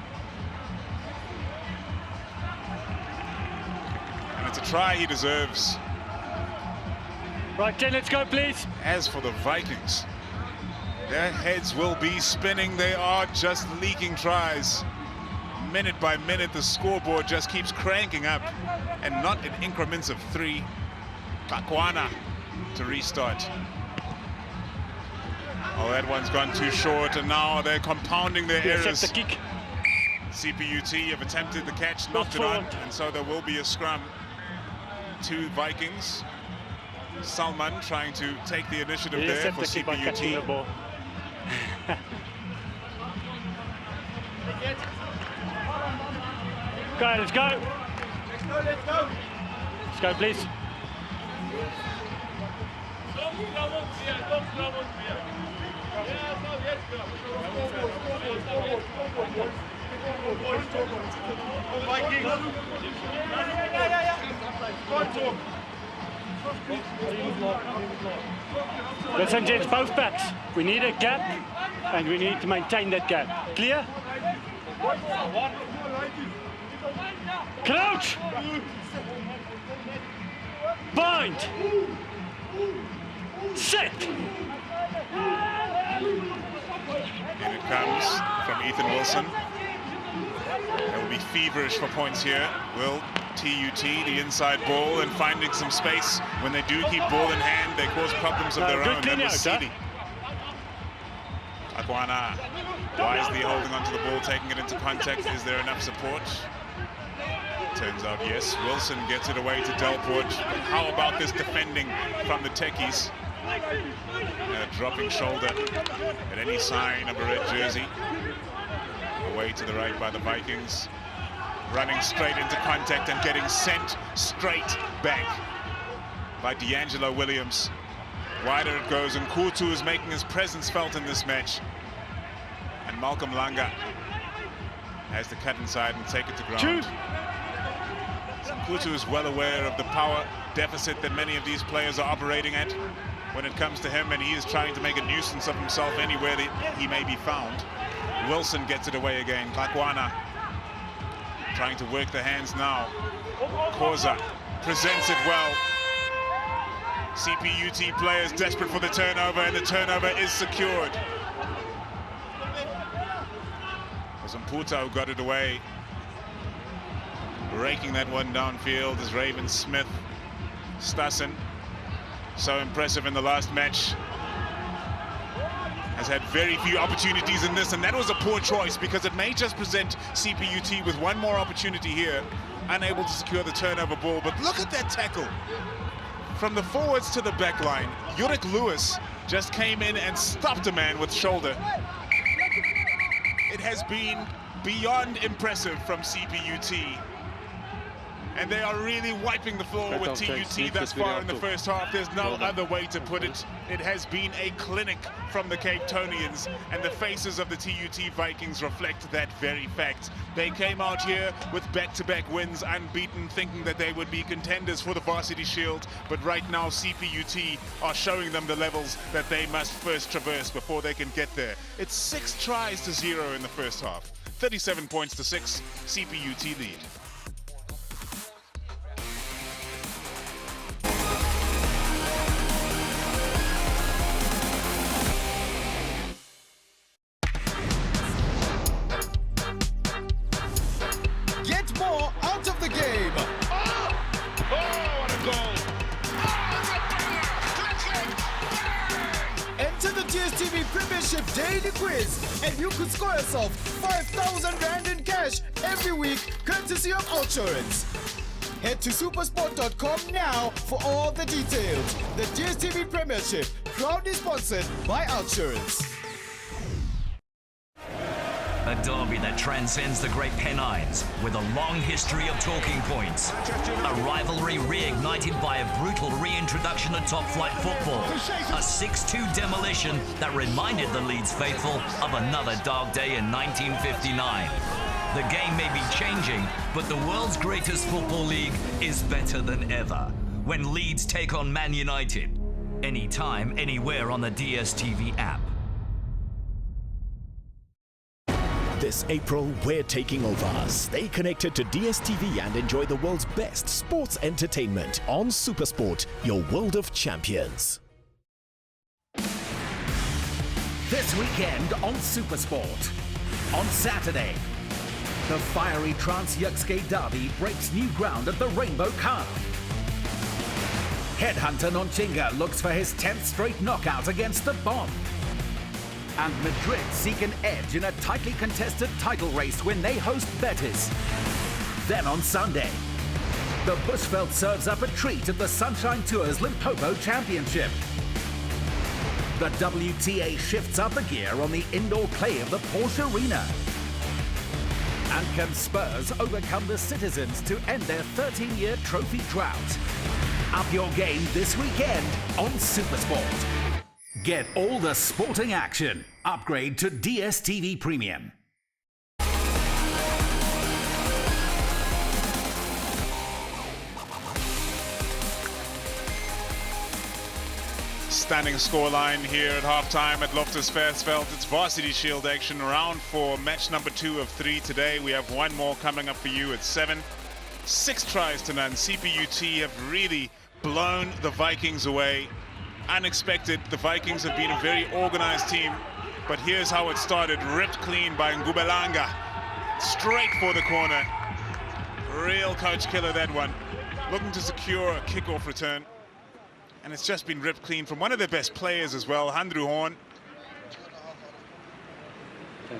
And it's a try he deserves. Right, 10, let's go, please. As for the Vikings, their heads will be spinning. They are just leaking tries. Minute by minute, the scoreboard just keeps cranking up, and not in increments of 3. Kakwana to restart. Oh, that one's gone too short, and now they're compounding their errors. The kick. CPUT have attempted the catch, knocked it on, and so there will be a scrum. 2 Vikings. Salman trying to take the initiative there for CPUT. Go, let's go. Let's go, please. Listen, gents, both backs. We need a gap, and we need to maintain that gap. Clear? Crouch! Bind! Set! And it comes from Ethan Wilson. They will be feverish for points here. Will TUT, the inside ball, and finding some space. When they do keep ball in hand, they cause problems of their own. That was Sidi. Akwana wisely holding onto the ball, taking it into contact. Is there enough support? Turns out yes. Wilson gets it away to Delport. But how about this defending from the Techies? Dropping shoulder at any sign of a red jersey. Away to the right by the Vikings. Running straight into contact and getting sent straight back by D'Angelo Williams. Wider it goes, and Kutu is making his presence felt in this match. And Malcolm Langa has to cut inside and take it to ground. Kutu is well aware of the power deficit that many of these players are operating at when it comes to him, and he is trying to make a nuisance of himself anywhere that he may be found. Wilson gets it away again. Kakwana trying to work the hands now. Koza presents it well. CPUT players desperate for the turnover, and the turnover is secured. It was Mputa who got it away. Raking that one downfield is Raven Smith. Stassen, so impressive in the last match, has had very few opportunities in this, and that was a poor choice because it may just present CPUT with one more opportunity here. Unable to secure the turnover ball, but look at that tackle. From the forwards to the back line, Yurik Lewis just came in and stopped a man with shoulder. It has been beyond impressive from CPUT. And they are really wiping the floor with TUT thus far in the first half. There's no other way to put it. It has been a clinic from the Cape Townians, and the faces of the TUT Vikings reflect that very fact. They came out here with back-to-back wins, unbeaten, thinking that they would be contenders for the Varsity Shield, but right now CPUT are showing them the levels that they must first traverse before they can get there. It's 6 tries to 0 in the first half. 37 points to 6, CPUT lead. Get more out of the game. Oh, what a goal. Enter the DSTV Premiership Daily Quiz and you could score yourself 5,000 Rand in cash every week, courtesy of Outsurance. Head to supersport.com now for all the details. The DSTV Premiership, proudly sponsored by Outsurance. A derby that transcends the Great Pennines with a long history of talking points. A rivalry reignited by a brutal reintroduction of top-flight football. A 6-2 demolition that reminded the Leeds faithful of another dark day in 1959. The game may be changing, but the world's greatest football league is better than ever. When Leeds take on Man United. Anytime, anywhere on the DSTV app. This April, we're taking over. Stay connected to DSTV and enjoy the world's best sports entertainment on SuperSport, your world of champions. This weekend on SuperSport. On Saturday, the fiery Trans-Yuxke Derby breaks new ground at the Rainbow Cup. Headhunter Nonchinga looks for his 10th straight knockout against the Bomb. And Madrid seek an edge in a tightly contested title race when they host Betis. Then on Sunday, the Bushveld serves up a treat at the Sunshine Tours Limpopo Championship. The WTA shifts up a gear on the indoor clay of the Porsche Arena. And can Spurs overcome the Citizens to end their 13-year trophy drought? Up your game this weekend on SuperSport. Get all the sporting action. Upgrade to DSTV Premium. Stunning scoreline here at halftime at Loftus Versfeld. It's Varsity Shield action, round 4, match number 2 of 3 today. We have one more coming up for you at 7. 6 tries to none. CPUT have really blown the Vikings away. Unexpected. The Vikings have been a very organized team, but here's how it started. Ripped clean by Ngubelanga. Straight for the corner. Real coach killer, that one. Looking to secure a kickoff return. And it's just been ripped clean from one of their best players as well, Handru Horn.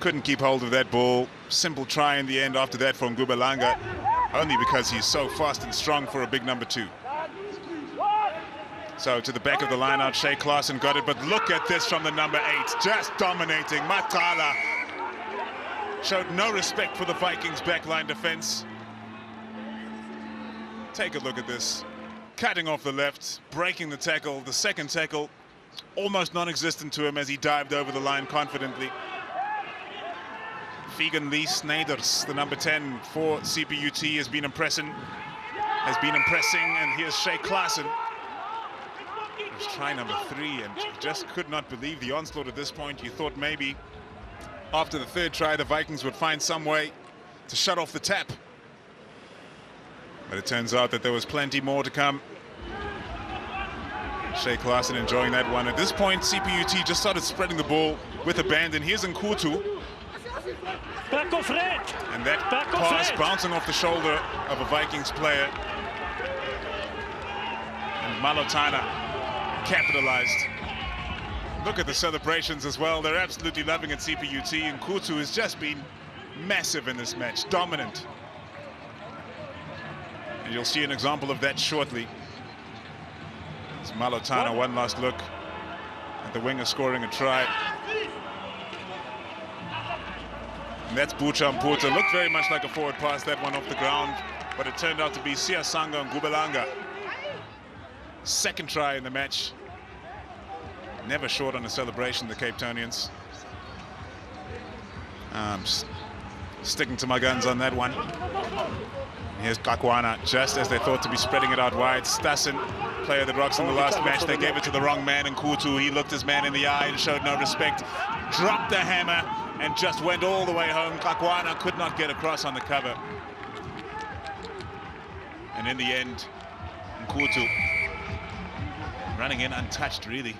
Couldn't keep hold of that ball. Simple try in the end after that from Ngubelanga, only because he's so fast and strong for a big number 2. So to the back of the line out, Shea Klassen got it, but look at this from the number 8, just dominating. Matala showed no respect for the Vikings' backline defense. Take a look at this. Cutting off the left, breaking the tackle. The second tackle almost non-existent to him as he dived over the line confidently. Vegan Lee Snyders, the number 10 for CPUT, has been impressing, and here's Shea Klassen. It was try number 3, and just could not believe the onslaught at this point. You thought maybe after the 3rd try the Vikings would find some way to shut off the tap. But it turns out that there was plenty more to come. Shea Klassen enjoying that one. At this point, CPUT just started spreading the ball with abandon. Here's Nkutu. Back off red. And that pass bouncing off the shoulder of a Vikings player. And Malotana capitalized. Look at the celebrations as well. They're absolutely loving it, CPUT. Nkutu has just been massive in this match, dominant. And you'll see an example of that shortly. It's Malotana, one last look at the winger scoring a try. And that's Buchamputa. Looked very much like a forward pass, that one off the ground, but it turned out to be Siasanga and Ngubelanga. 2nd try in the match. Never short on a celebration, the Cape Townians. Sticking to my guns on that one. Here's Kakwana, just as they thought to be spreading it out wide. Stassen, player that rocks in the last match, they gave it to the wrong man, and Nkutu, he looked his man in the eye and showed no respect. Dropped the hammer and just went all the way home. Kakwana could not get across on the cover. And in the end, Nkutu running in untouched, really.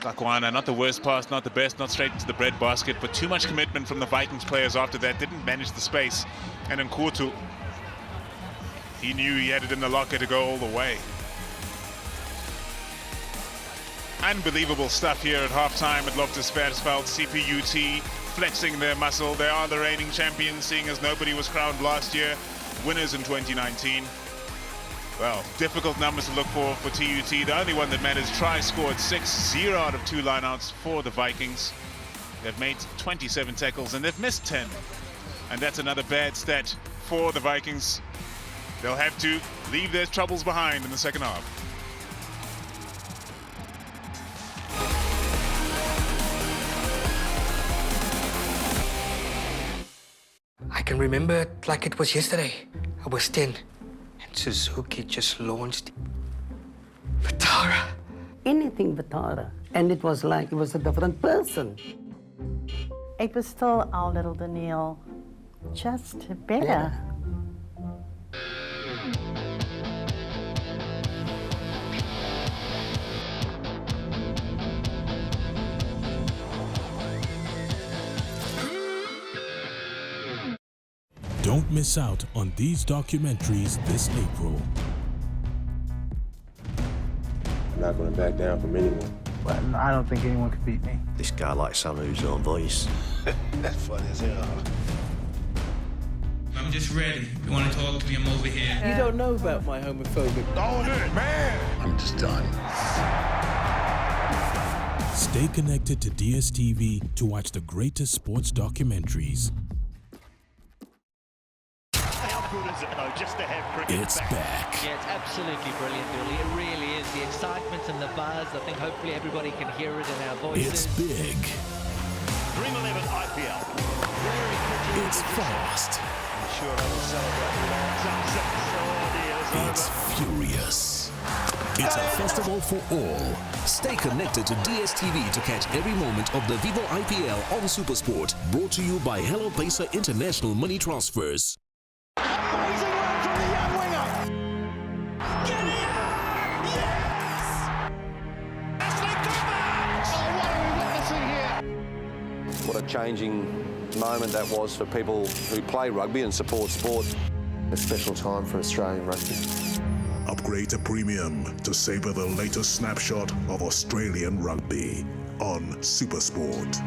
Kakwana, not the worst pass, not the best, not straight into the bread basket, but too much commitment from the Vikings players after that. Didn't manage the space. And Nkutu, he knew he had it in the locker to go all the way. Unbelievable stuff here at halftime at Loftus Versfeld. CPUT flexing their muscle. They are the reigning champions, seeing as nobody was crowned last year. Winners in 2019. Well, difficult numbers to look for TUT. The only one that matters, try scored 6, 0 out of 2 lineouts for the Vikings. They've made 27 tackles and they've missed 10. And that's another bad stat for the Vikings. They'll have to leave their troubles behind in the second half. I can remember it like it was yesterday. I was 10. Suzuki just launched Vitara. Anything Vitara. And it was like it was a different person. It was still our little Danielle, just better. Yeah. Don't miss out on these documentaries this April. I'm not going to back down from anyone. But I don't think anyone could beat me. This guy likes someone who's on voice. That's funny as hell. I'm just ready. You want to talk to me? I'm over here. You don't know about my homophobic. Don't do it, man! I'm just done. Stay connected to DSTV to watch the greatest sports documentaries. Just to have cricket It's back. Yeah, it's absolutely brilliant, Billy. It really is. The excitement and the buzz. I think hopefully everybody can hear it in our voices. It's big. Dream 11 IPL. It's fast. I'm sure I will celebrate with our success. It's furious. It's a festival for all. Stay connected to DSTV to catch every moment of the Vivo IPL on Supersport. Brought to you by Hello Paisa International Money Transfers. Amazing run from the young winger. Get it! Yes! Ashley Cooper! Oh, what are we witnessing here? What a changing moment that was for people who play rugby and support sport. A special time for Australian rugby. Upgrade to premium to savor the latest snapshot of Australian rugby on Supersport.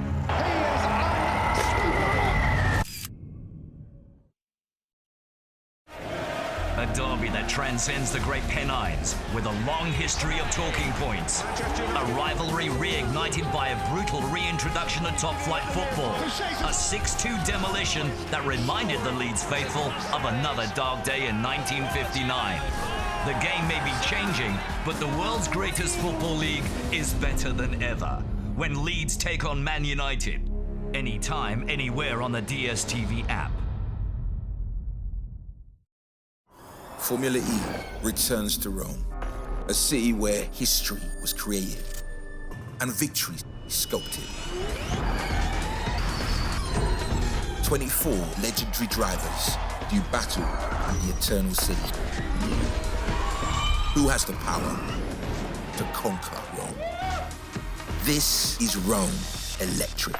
A derby that transcends the Great Pennines with a long history of talking points. A rivalry reignited by a brutal reintroduction of top-flight football. A 6-2 demolition that reminded the Leeds faithful of another dark day in 1959. The game may be changing, but the world's greatest football league is better than ever. When Leeds take on Man United. Anytime, anywhere on the DSTV app. Formula E returns to Rome, a city where history was created and victory sculpted. 24 legendary drivers do battle in the eternal city. Who has the power to conquer Rome? This is Rome Electric.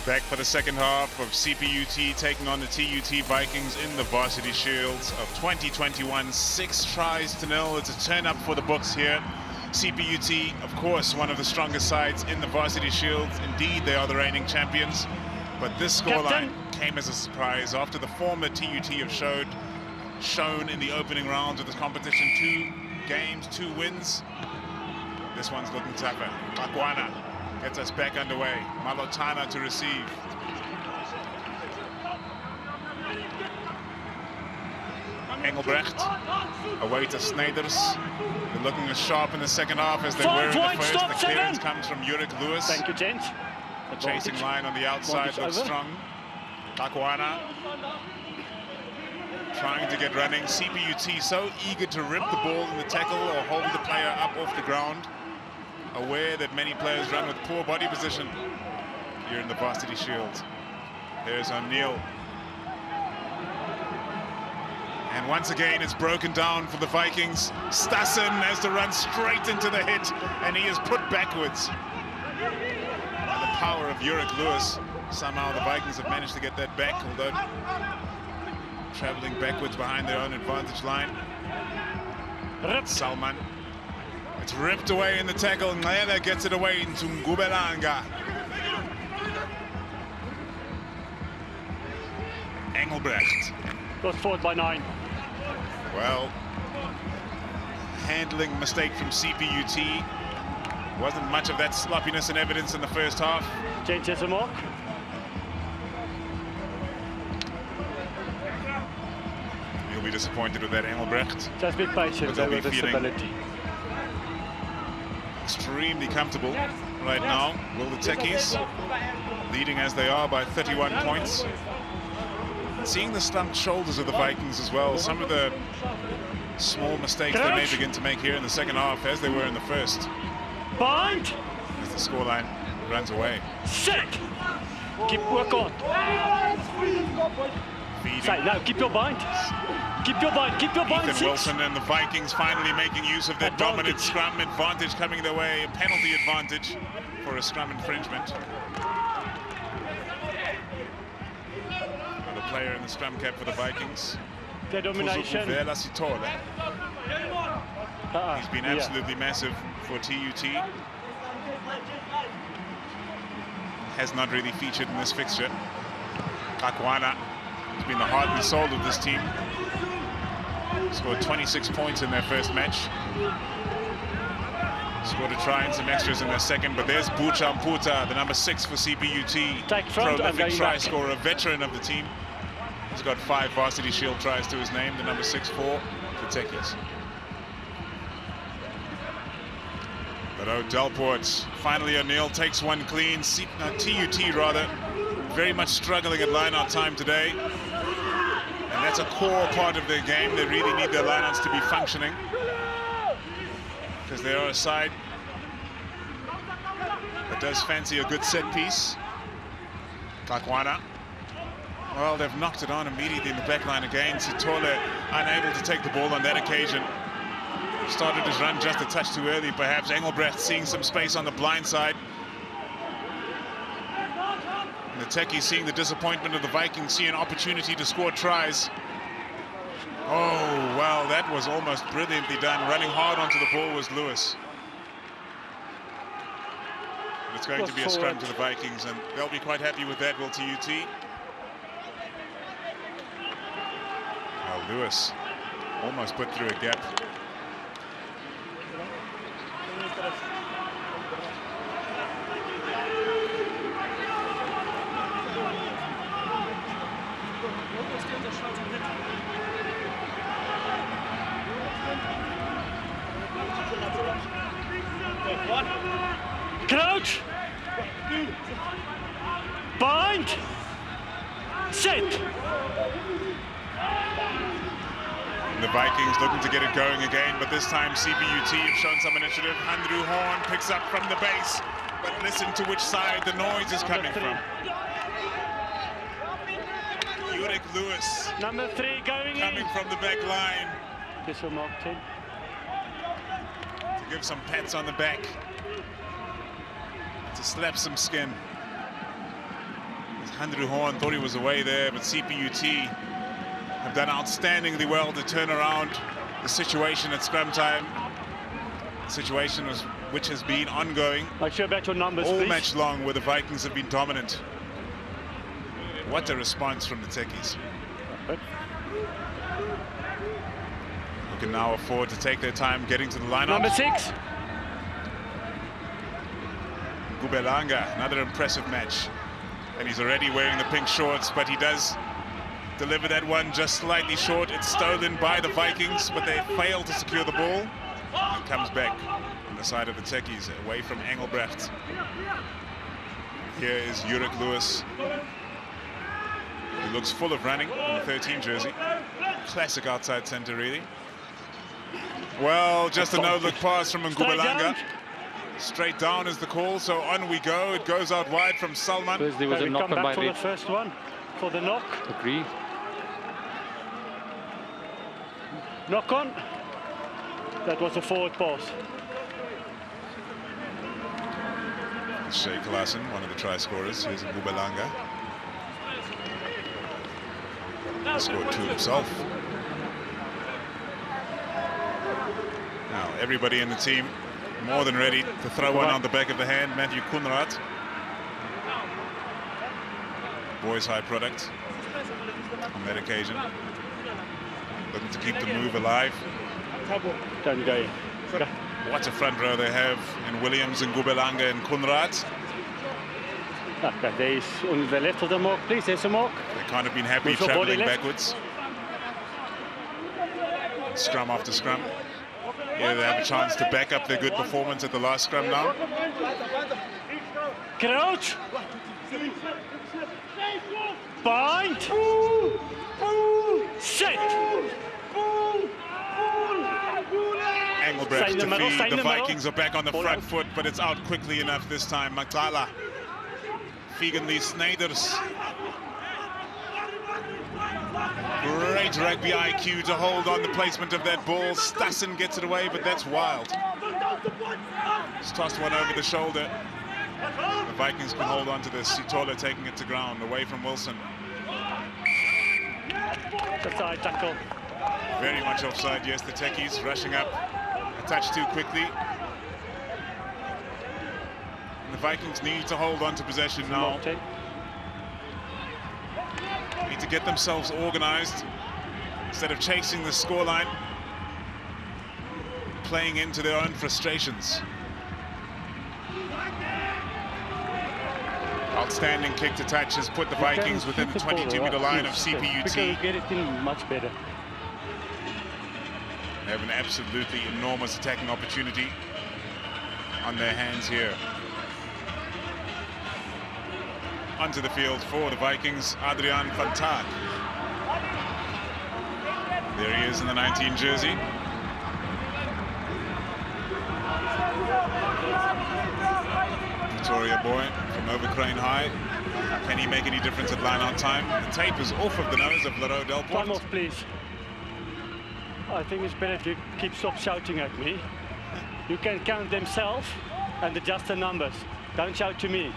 Back for the second half of CPUT taking on the TUT Vikings in the Varsity Shields of 2021. 6 tries to 0. It's a turn up for the books here. CPUT, of course, one of the strongest sides in the Varsity Shields. Indeed, they are the reigning champions. But this scoreline came as a surprise after the form that TUT have shown in the opening rounds of this competition. 2 games, 2 wins. This one's looking tougher. Makwana gets us back underway. Malotana to receive. Engelbrecht away to Snyders. They're looking as sharp in the second half as they were in the first. The clearance comes from Yurik Lewis. Thank you, gents. The chasing line on the outside looks strong. Takwana trying to get running. CPUT so eager to rip the ball in the tackle or hold the player up off the ground. Aware that many players run with poor body position here in the Varsity Shield. There's O'Neill. And once again, it's broken down for the Vikings. Stassen has to run straight into the hit, and he is put backwards. And the power of Yurik Lewis. Somehow the Vikings have managed to get that back, although traveling backwards behind their own advantage line. Salman. It's ripped away in the tackle. Ngayela gets it away into Ngubelanga. Engelbrecht. Goes forward by 9. Well, handling mistake from CPUT. Wasn't much of that sloppiness in evidence in the first half. Changes the mark. He'll be disappointed with that, Engelbrecht. Just be patient, they will disability. Extremely comfortable right now. Will the Techies, leading as they are by 31 points. Seeing the slumped shoulders of the Vikings as well. Some of the small mistakes they may begin to make here in the second half as they were in the first. Bind! As the scoreline runs away. Sick! Keep work on. Say, no, keep your bind. Keep your bind, keep your bind. Ethan Wilson and the Vikings finally making use of that dominant scrum advantage coming their way. A penalty advantage for a scrum infringement. Got a player in the scrum cap for the Vikings. Their domination. He's been absolutely massive for TUT. Has not really featured in this fixture. Kakwana has been the heart and soul of this team. Scored 26 points in their first match. Scored a try and some extras in their second, but there's Bucha Mputa, the number 6 for CPUT. Prolific try scorer, a veteran of the team. He's got 5 Varsity Shield tries to his name, the number 6 for the Techies. But Delport, finally O'Neill takes one clean. TUT rather, very much struggling at line-out time today. And that's a core part of their game. They really need their line-outs to be functioning, because they are a side that does fancy a good set piece. Kakwana. Well, they've knocked it on immediately in the back line again. Sitole unable to take the ball on that occasion. Started his run just a touch too early, perhaps. Engelbrecht seeing some space on the blind side. And the Techies seeing the disappointment of the Vikings, see an opportunity to score tries. Oh, well, that was almost brilliantly done. Running hard onto the ball was Lewis. And it's going to be a scrum to the Vikings, and they'll be quite happy with that, will TUT. Well, Lewis almost put through a gap. Crouch. Bind. Set. The Vikings looking to get it going again, but this time CPUT have shown some initiative. Andrew Horn picks up from the base, but listen to which side the noise is coming from. Yurik Lewis. Number 3 coming from the back line. This will mark 10. To give some pats on the back. To slap some skin. Andrew Horn thought he was away there, but CPUT have done outstandingly well to turn around the situation at scrum time. The situation which has been ongoing Make sure about your numbers, all please. match long, where the Vikings have been dominant. What a response from the Techies. Who can now afford to take their time getting to the lineup. Number 6. Gubelanga, another impressive match. And he's already wearing the pink shorts, but he does deliver that one just slightly short. It's stolen by the Vikings, but they fail to secure the ball. And it comes back on the side of the Techies, away from Engelbrecht. Here is Yurik Lewis, who looks full of running in the 13 jersey. Classic outside center, really. Well, just a no-look pass from Ngubelanga. Straight down is the call, so on we go. It goes out wide from Salman. There was a knock on by for the first one, for the knock. Agree. Knock on. That was a forward pass. Shea Klassen, one of the try scorers. Here's Ngubelanga. He scored 2 himself. Now, everybody in the team more than ready to throw one on the back of the hand. Matthew Kunrad, boys high product on that occasion, looking to keep the move alive. Don't go. What a front row they have in Williams and Gubelanga and Kunrad. Okay, there is on the left of the mark, please. There's a mark. They kind of been happy traveling backwards. Scrum after scrum. Yeah, they have a chance to back up their good performance at the last scrum now. Crouch. Bind. Set. Engelbrecht to feed. The Vikings are back on the front foot, but it's out quickly enough this time. Makala. Figenly Snyders. Great rugby IQ to hold on the placement of that ball. Stassen gets it away, but that's wild. Just tossed one over the shoulder. The Vikings can hold on to this. Sitola taking it to ground, away from Wilson. Offside tackle. Very much offside, yes. The Techies rushing up a touch too quickly. And the Vikings need to hold on to possession now. Need to get themselves organized instead of chasing the scoreline, playing into their own frustrations. Outstanding kick to touch has put the Vikings within the 22-meter line of CPUT. Get it in much better. They have an absolutely enormous attacking opportunity on their hands here. Onto the field for the Vikings, Adriaan van Taak. There he is in the 19 jersey. Pretoria boy from Overcrane High. Can he make any difference at line-out time? The tape is off of the nose of Leroux Delport. Time off, please. I think it's better to stop shouting at me. You can count themselves and adjust the numbers. Don't shout to me.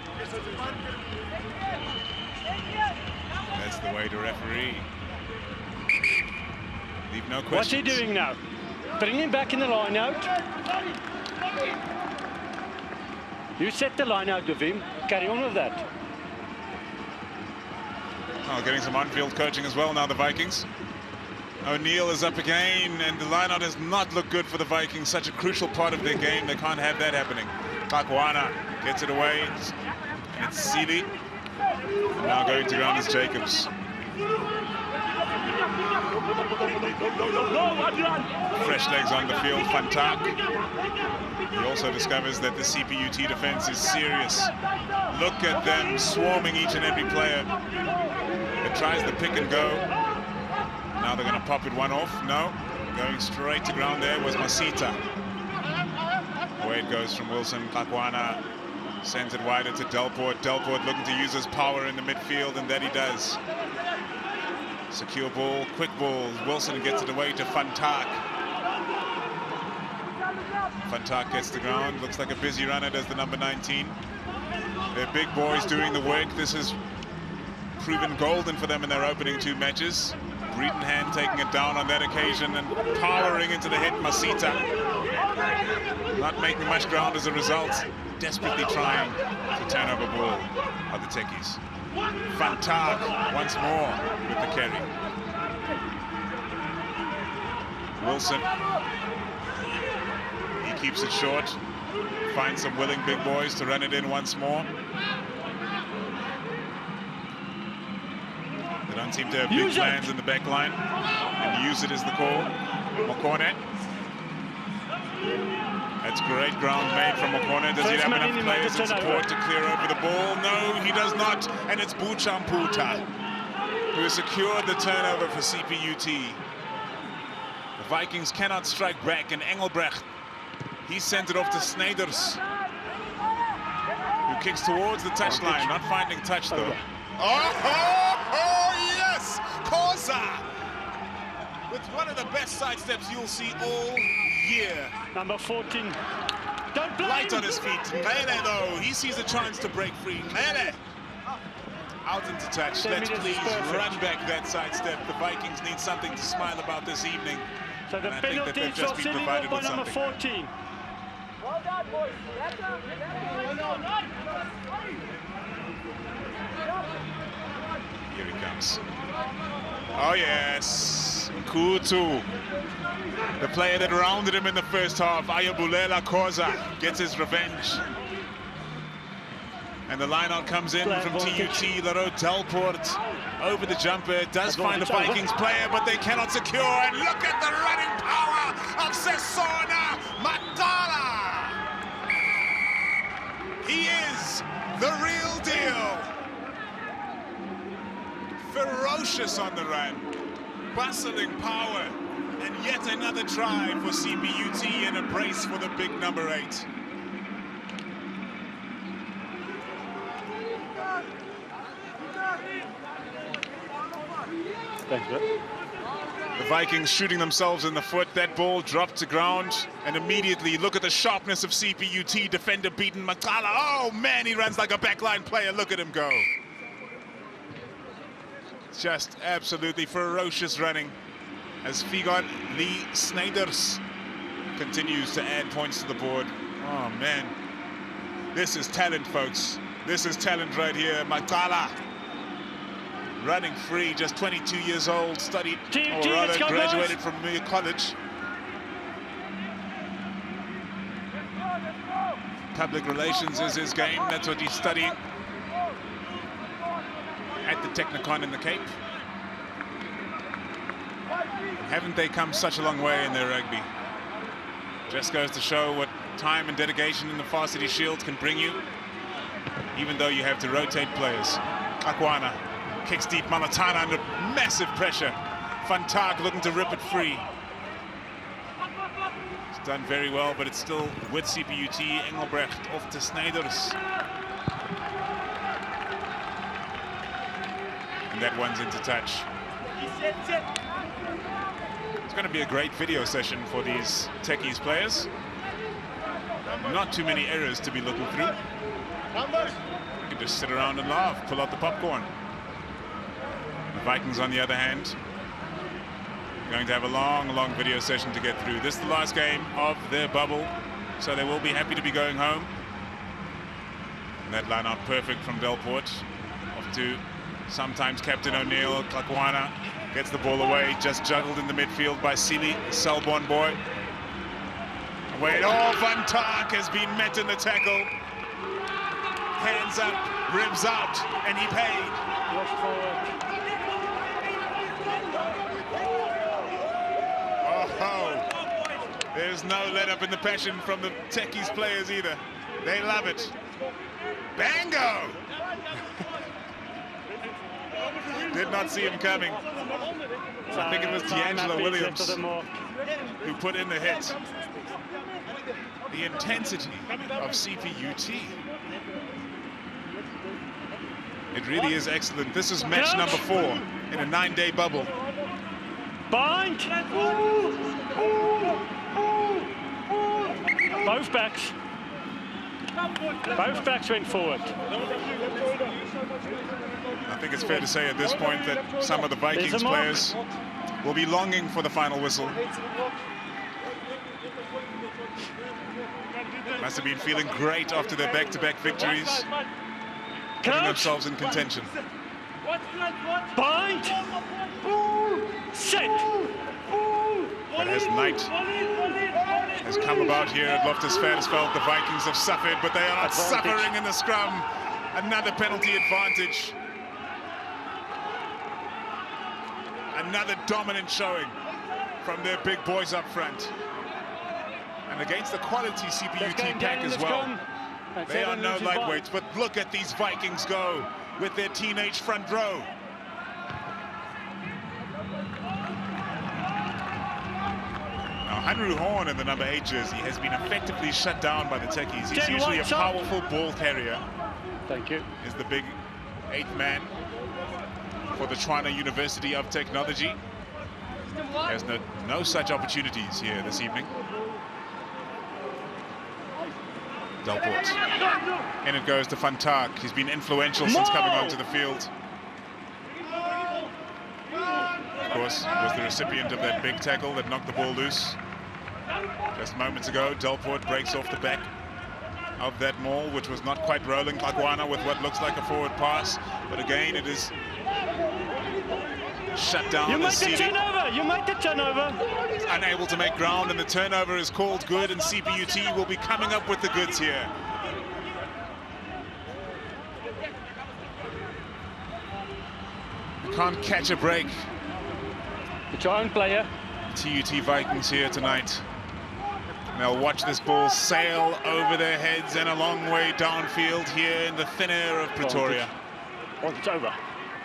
That's the way to referee. Leave no questions. What's he doing now? Bring him back in the line out. You set the line out with him. Carry on with that. Oh, getting some on-field coaching as well now, the Vikings. O'Neill is up again, and the line-out does not look good for the Vikings. Such a crucial part of their game. They can't have that happening. Kakwana gets it away, and it's Seeley. And now going to ground is Jacobs. Fresh legs on the field, Van Taak. He also discovers that the CPUT defense is serious. Look at them swarming each and every player. It tries the pick and go. Now they're going to pop it one off. No, going straight to ground there was Masita. Away it goes from Wilson. Kakwana sends it wider to Delport. Delport looking to use his power in the midfield, and that he does. Secure ball, quick ball. Wilson gets it away to Van Taak. Van Taak gets the ground. Looks like a busy runner, does the number 19. They're big boys doing the work. This has proven golden for them in their opening 2 matches. Breedenhand taking it down on that occasion and powering into the hit, Masita. Not making much ground as a result. Desperately trying to turn over ball of the Techies. Van Taak once more with the carry. Wilson. He keeps it short. Finds some willing big boys to run it in once more. They don't seem to have big plans in the back line. And use it as the call. Mokone. That's great ground made from Mokone. Does he have enough players in support to clear over the ball? No, he does not. And it's Buchamputa who has secured the turnover for CPUT. The Vikings cannot strike back, and Engelbrecht, he sent it off to Sneyders, who kicks towards the touchline, not finding touch though. Oh, yes! Koza! With one of the best sidesteps you'll see all year. Number 14. Don't blame. Light on his feet. Mele, though, he sees a chance to break free. Mele! Out into touch. Let's please run back that sidestep. The Vikings need something to smile about this evening. So the penalty is for Silly by number 14. Well done, boys. Here he comes. Oh, yes. Kutu. The player that rounded him in the first half, Ayabulela Koza, gets his revenge. And the line-out comes in from TUT. Leroux Delport over the jumper. Does find the Vikings player, but they cannot secure. And look at the running power of Sesona Matala. He is the real deal. Ferocious on the run. Bustling power. And yet another try for CPUT and a brace for the big number 8. Thanks, bro. The Vikings shooting themselves in the foot. That ball dropped to ground, and immediately look at the sharpness of CPUT. Defender beaten. Matala. Oh man, he runs like a backline player. Look at him go. Just absolutely ferocious running as Figon Lee Sneyders continues to add points to the board. Oh man, this is talent, folks. This is talent right here. Matala running free, just 22 years old, studied, or rather graduated from Muir College. Public relations is his game. That's what he's studying at the Technicon in the Cape. Haven't they come such a long way in their rugby? Just goes to show what time and dedication in the Varsity Shield can bring you, even though you have to rotate players. Kakwana kicks deep, Malatana under massive pressure. Van Taak looking to rip it free. It's done very well, but it's still with CPUT. Engelbrecht off to Sneijers. And that one's into touch. It's going to be a great video session for these Techies players. Not too many errors to be looking through. You can just sit around and laugh, pull out the popcorn. The Vikings, on the other hand, going to have a long video session to get through. This is the last game of their bubble, so they will be happy to be going home. And that line out perfect from Delport. Off to sometimes Captain O'Neill. Kakwana gets the ball away, just juggled in the midfield by Seeley, the Selborne boy. Wait, oh, Van Taak has been met in the tackle. Hands up, ribs out, and he paid. Oh, there's no let up in the passion from the Techies players either. They love it. Bango! Did not see him coming. I think it was D'Angelo Williams who put in the hit. The intensity of CPUT. It really is excellent. This is match number 4 in a 9-day bubble. Bind! Both backs. Both backs went forward. I think it's fair to say at this point that some of the Vikings players will be longing for the final whistle. Must have been feeling great after their back-to-back victories, putting themselves in contention. Bind! Set! But as night has come about here at Loftus Versfeld, the Vikings have suffered, but they are suffering in the scrum. Another penalty advantage. Another dominant showing from their big boys up front. And against the quality CPUT pack as well. They are no lightweights, but look at these Vikings go with their teenage front row. Now, Henry Horn in the number 8 jersey has been effectively shut down by the Techies. He's usually a powerful ball carrier. Thank you. Is the big 8th man for the Tshwane University of Technology. There's no such opportunities here this evening. Delport. And it goes to Van Taak. He's been influential since coming onto the field. Of course, was the recipient of that big tackle that knocked the ball loose. Just moments ago, Delport breaks off the back of that maul, which was not quite rolling. Kakwana with what looks like a forward pass. But again, it is shut down. You made the turnover! You made the turnover! Unable to make ground, and the turnover is called good, and CPUT will be coming up with the goods here. You can't catch a break. It's your own player. TUT Vikings here tonight. They'll watch this ball sail over their heads and a long way downfield here in the thin air of Pretoria. It's over.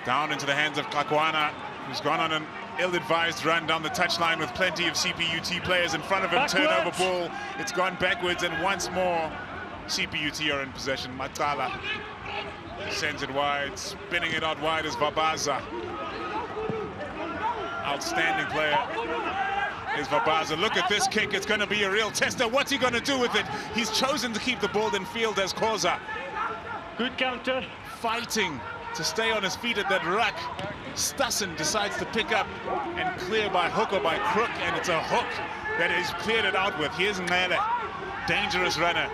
Down into the hands of Kakwana, who's gone on an ill-advised run down the touchline with plenty of CPUT players in front of him. Backwards. Turnover ball. It's gone backwards, and once more CPUT are in possession. Matala sends it wide, spinning it out wide as Vabaza. Outstanding player is Vabaza. Look at this kick. It's going to be a real tester. What's he going to do with it? He's chosen to keep the ball in field as Khoza. Good counter. Fighting to stay on his feet at that ruck. Stassen decides to pick up and clear by hook or by crook, and it's a hook that he's cleared it out with. Here's Nele, dangerous runner.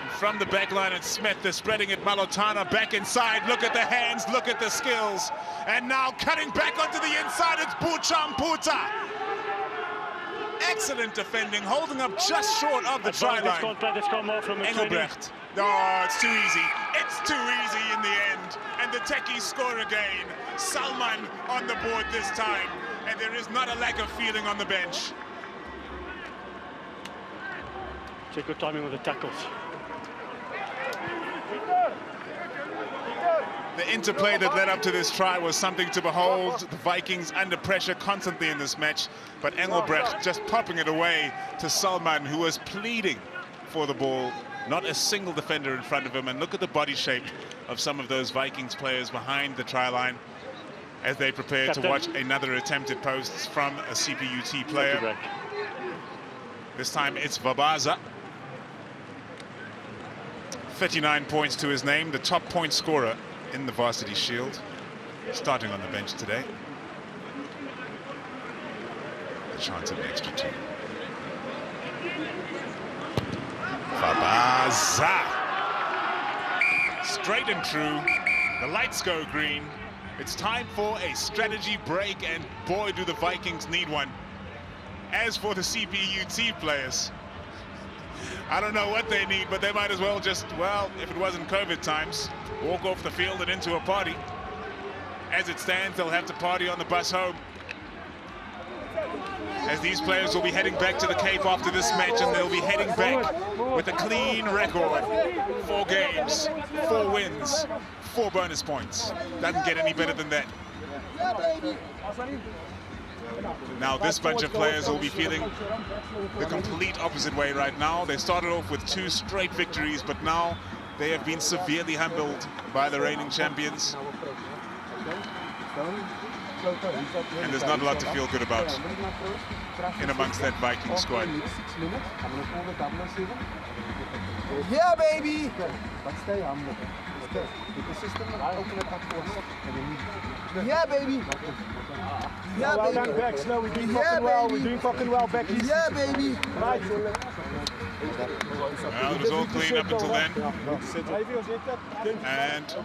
And from the back line, it's Smith. They're spreading it. Malotana back inside. Look at the hands, look at the skills. And now cutting back onto the inside, it's Buchamputa. Excellent defending, holding up just short of the try line. Engelbrecht. Oh, it's too easy. It's too easy in the end. And the Techies score again. Salman on the board this time. And there is not a lack of feeling on the bench. It's a good timing with the tackles. The interplay that led up to this try was something to behold. The Vikings under pressure constantly in this match, but Engelbrecht just popping it away to Salman, who was pleading for the ball. Not a single defender in front of him, and look at the body shape of some of those Vikings players behind the try line as they prepare to watch another attempt at posts from a CPUT player. This time it's Vabaza. 39 points to his name, the top point scorer in the Varsity Shield, starting on the bench today. A chance of an extra 2. Vabaza! Straight and true. The lights go green. It's time for a strategy break, and boy, do the Vikings need one. As for the CPUT players, I don't know what they need, but they might as well just, well, if it wasn't COVID times, walk off the field and into a party. As it stands, they'll have to party on the bus home, as these players will be heading back to the Cape after this match, and they'll be heading back with a clean record. 4 games, 4 wins, 4 bonus points. Doesn't get any better than that. Now this bunch of players will be feeling the complete opposite way right now. They started off with 2 straight victories, but now they have been severely humbled by the reigning champions. And there's not a lot to feel good about in amongst that Viking squad. Yeah, baby! Yeah, baby! Yeah, well baby! done, Bex. No, we're doing fucking well. We're doing fucking well, Becky. Yeah, baby! Right. Well, it was all clean up until then. And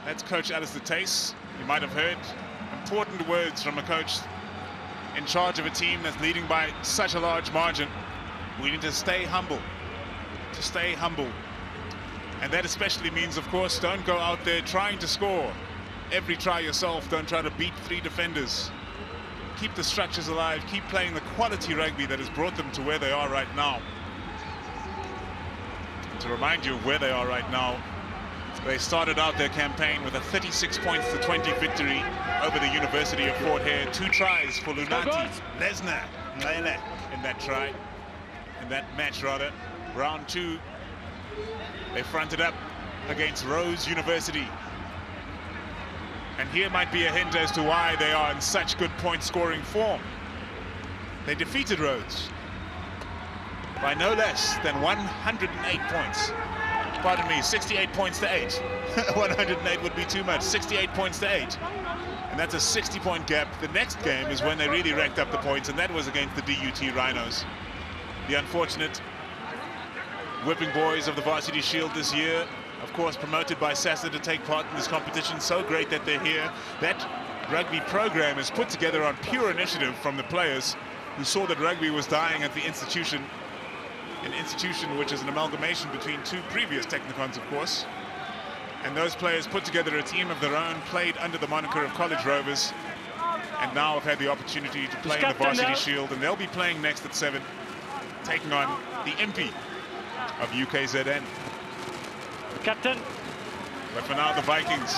that's Coach Alistair Tace. You might have heard important words from a coach in charge of a team that's leading by such a large margin. We need to stay humble. To stay humble. And that especially means, of course, don't go out there trying to score every try yourself. Don't try to beat 3 defenders. Keep the structures alive. Keep playing the quality rugby that has brought them to where they are right now. To remind you of where they are right now, they started out their campaign with a 36 points to 20 victory over the University of Fort Hare. 2 tries for Lunati, Lesnar, Lele in that try, in that match rather. Round 2, they fronted up against Rose University. And here might be a hint as to why they are in such good point scoring form. They defeated Rhodes by no less than 108 points. Pardon me, 68 points to 8. 108 would be too much. 68 points to 8. And that's a 60-point gap. The next game is when they really racked up the points, and that was against the DUT Rhinos. The unfortunate whipping boys of the Varsity Shield this year, of course promoted by SASA to take part in this competition. So great that they're here. That rugby program is put together on pure initiative from the players who saw that rugby was dying at the institution. An institution which is an amalgamation between 2 previous Technicons, of course. And those players put together a team of their own, played under the moniker of College Rovers, and now have had the opportunity to play in the Varsity Shield, and they'll be playing next at 7, taking on the MP of UKZN. Captain. But for now, the Vikings,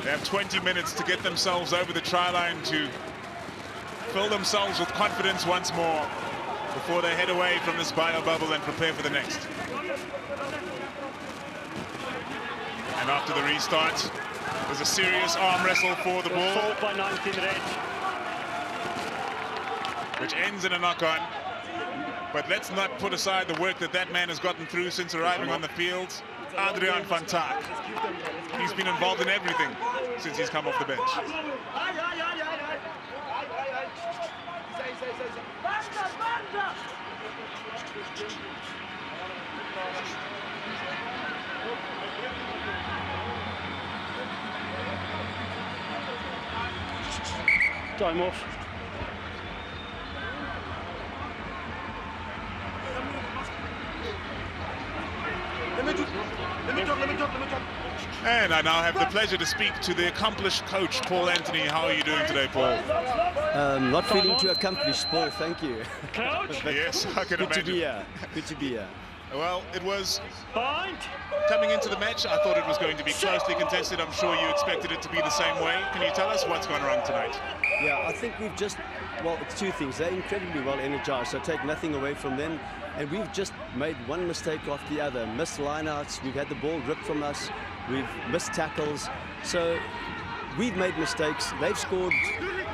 they have 20 minutes to get themselves over the try line, to fill themselves with confidence once more before they head away from this bio bubble and prepare for the next. And after the restart, there's a serious arm wrestle for the ball, by 19 red, which ends in a knock-on. But let's not put aside the work that man has gotten through since arriving on the field. Adrian van Taak. He's been involved in everything since he's come off the bench. Time off. Let me talk. And I now have the pleasure to speak to the accomplished coach, Paul Anthony. How are you doing today, Paul? Not feeling too accomplished, Paul, thank you. Coach? Yes, I can Good imagine. To be here. Good to be here. Well, it was coming into the match. I thought it was going to be closely contested. I'm sure you expected it to be the same way. Can you tell us what's gone wrong tonight? Yeah, I think we've just, well, it's two things. They're incredibly well energized, so take nothing away from them. And we've just made one mistake after the other. Missed lineouts, we've had the ball ripped from us, we've missed tackles. So we've made mistakes. They've scored,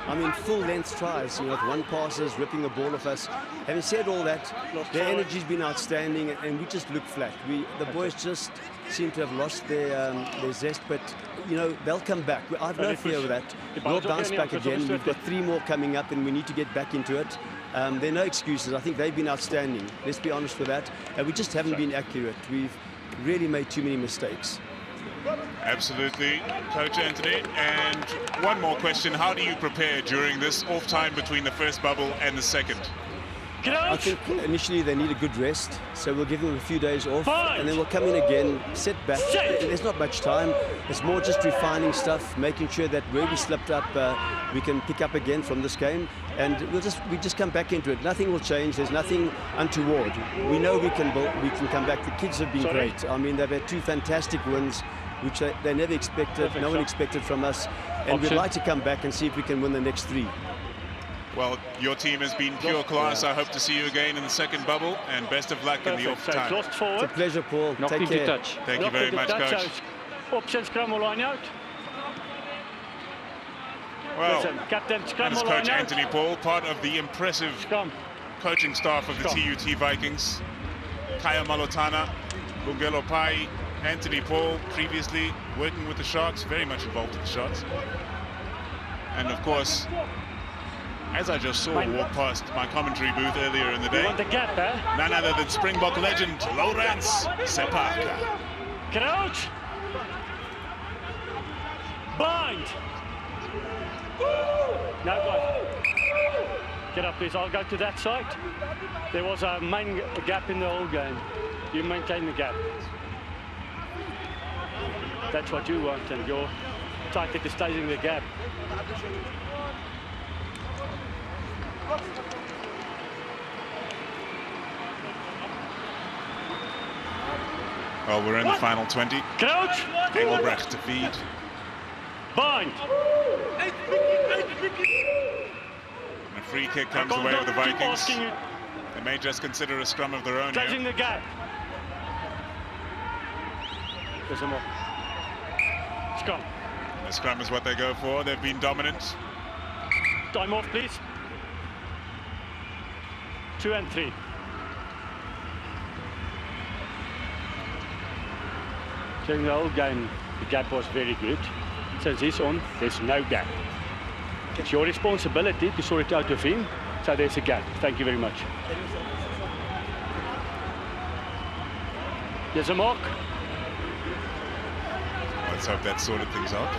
I mean, full-length tries, you know, with one passes, ripping the ball off us. Having said all that, their energy's been outstanding, and we just look flat. The boys just seem to have lost their zest, but, you know, they'll come back. I've no fear of that. We'll bounce back again. We've got 3 more coming up, and we need to get back into it. There are no excuses. I think they've been outstanding. Let's be honest with that. And we just haven't been accurate. We've really made too many mistakes. Absolutely, Coach Anthony. And one more question. How do you prepare during this off time between the first bubble and the second? I think initially they need a good rest, so we'll give them a few days off, and then we'll come in again, sit back. There's not much time. It's more just refining stuff, making sure that where we slipped up, we can pick up again from this game, and we just come back into it. Nothing will change. There's nothing untoward. We know we can come back. The kids have been great. I mean, they've had 2 fantastic wins, which they never expected. No one expected from us, and we'd like to come back and see if we can win the next 3. Well, your team has been pure class. I hope to see you again in the second bubble, and best of luck in the off time. It's a pleasure, Paul. Take care. Thank you very much, Coach. Option scramble line out. Well, Captain scramble Coach line Anthony Paul, part of the impressive coaching staff of the TUT Vikings. Kaya Malotana, Bungelo Pai, Anthony Paul, previously working with the Sharks, very much involved with the Sharks. And of course, as I just saw walk past my commentary booth earlier in the day, the gap, none other than Springbok legend Lawrence Sepaka. Crouch! Bind! Now guys, get up please, I'll go to that side. There was a main gap in the whole game. You maintain the gap. That's what you want, and your target is staying in the gap. Well, we're in the final 20. Crouch! Engelbrecht to feed. Bind! And a free kick comes the way of the Vikings. They may just consider a scrum of their own here. Closing the gap. There's some more. Scrum. The scrum is what they go for. They've been dominant. Time off, please. 2 and 3. During the whole game, the gap was very good. Since he's on, there's no gap. It's your responsibility to sort it out with him. So there's a gap. Thank you very much. There's a mark. Let's hope that sorted things out.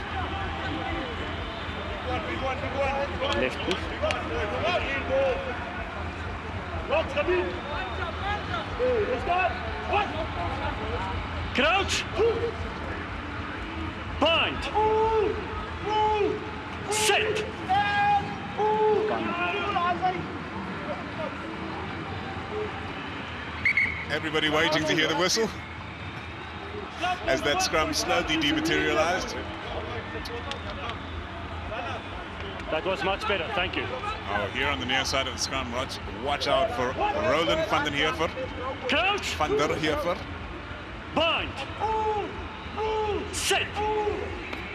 Left, please. Crouch. Bind. Set. Everybody waiting to hear the whistle as that scrum slowly dematerialized. That was much better, thank you. Oh, here on the near side of the scrum, watch out for Roland van den Heever. Coach! Van der Heever. Bind! Set!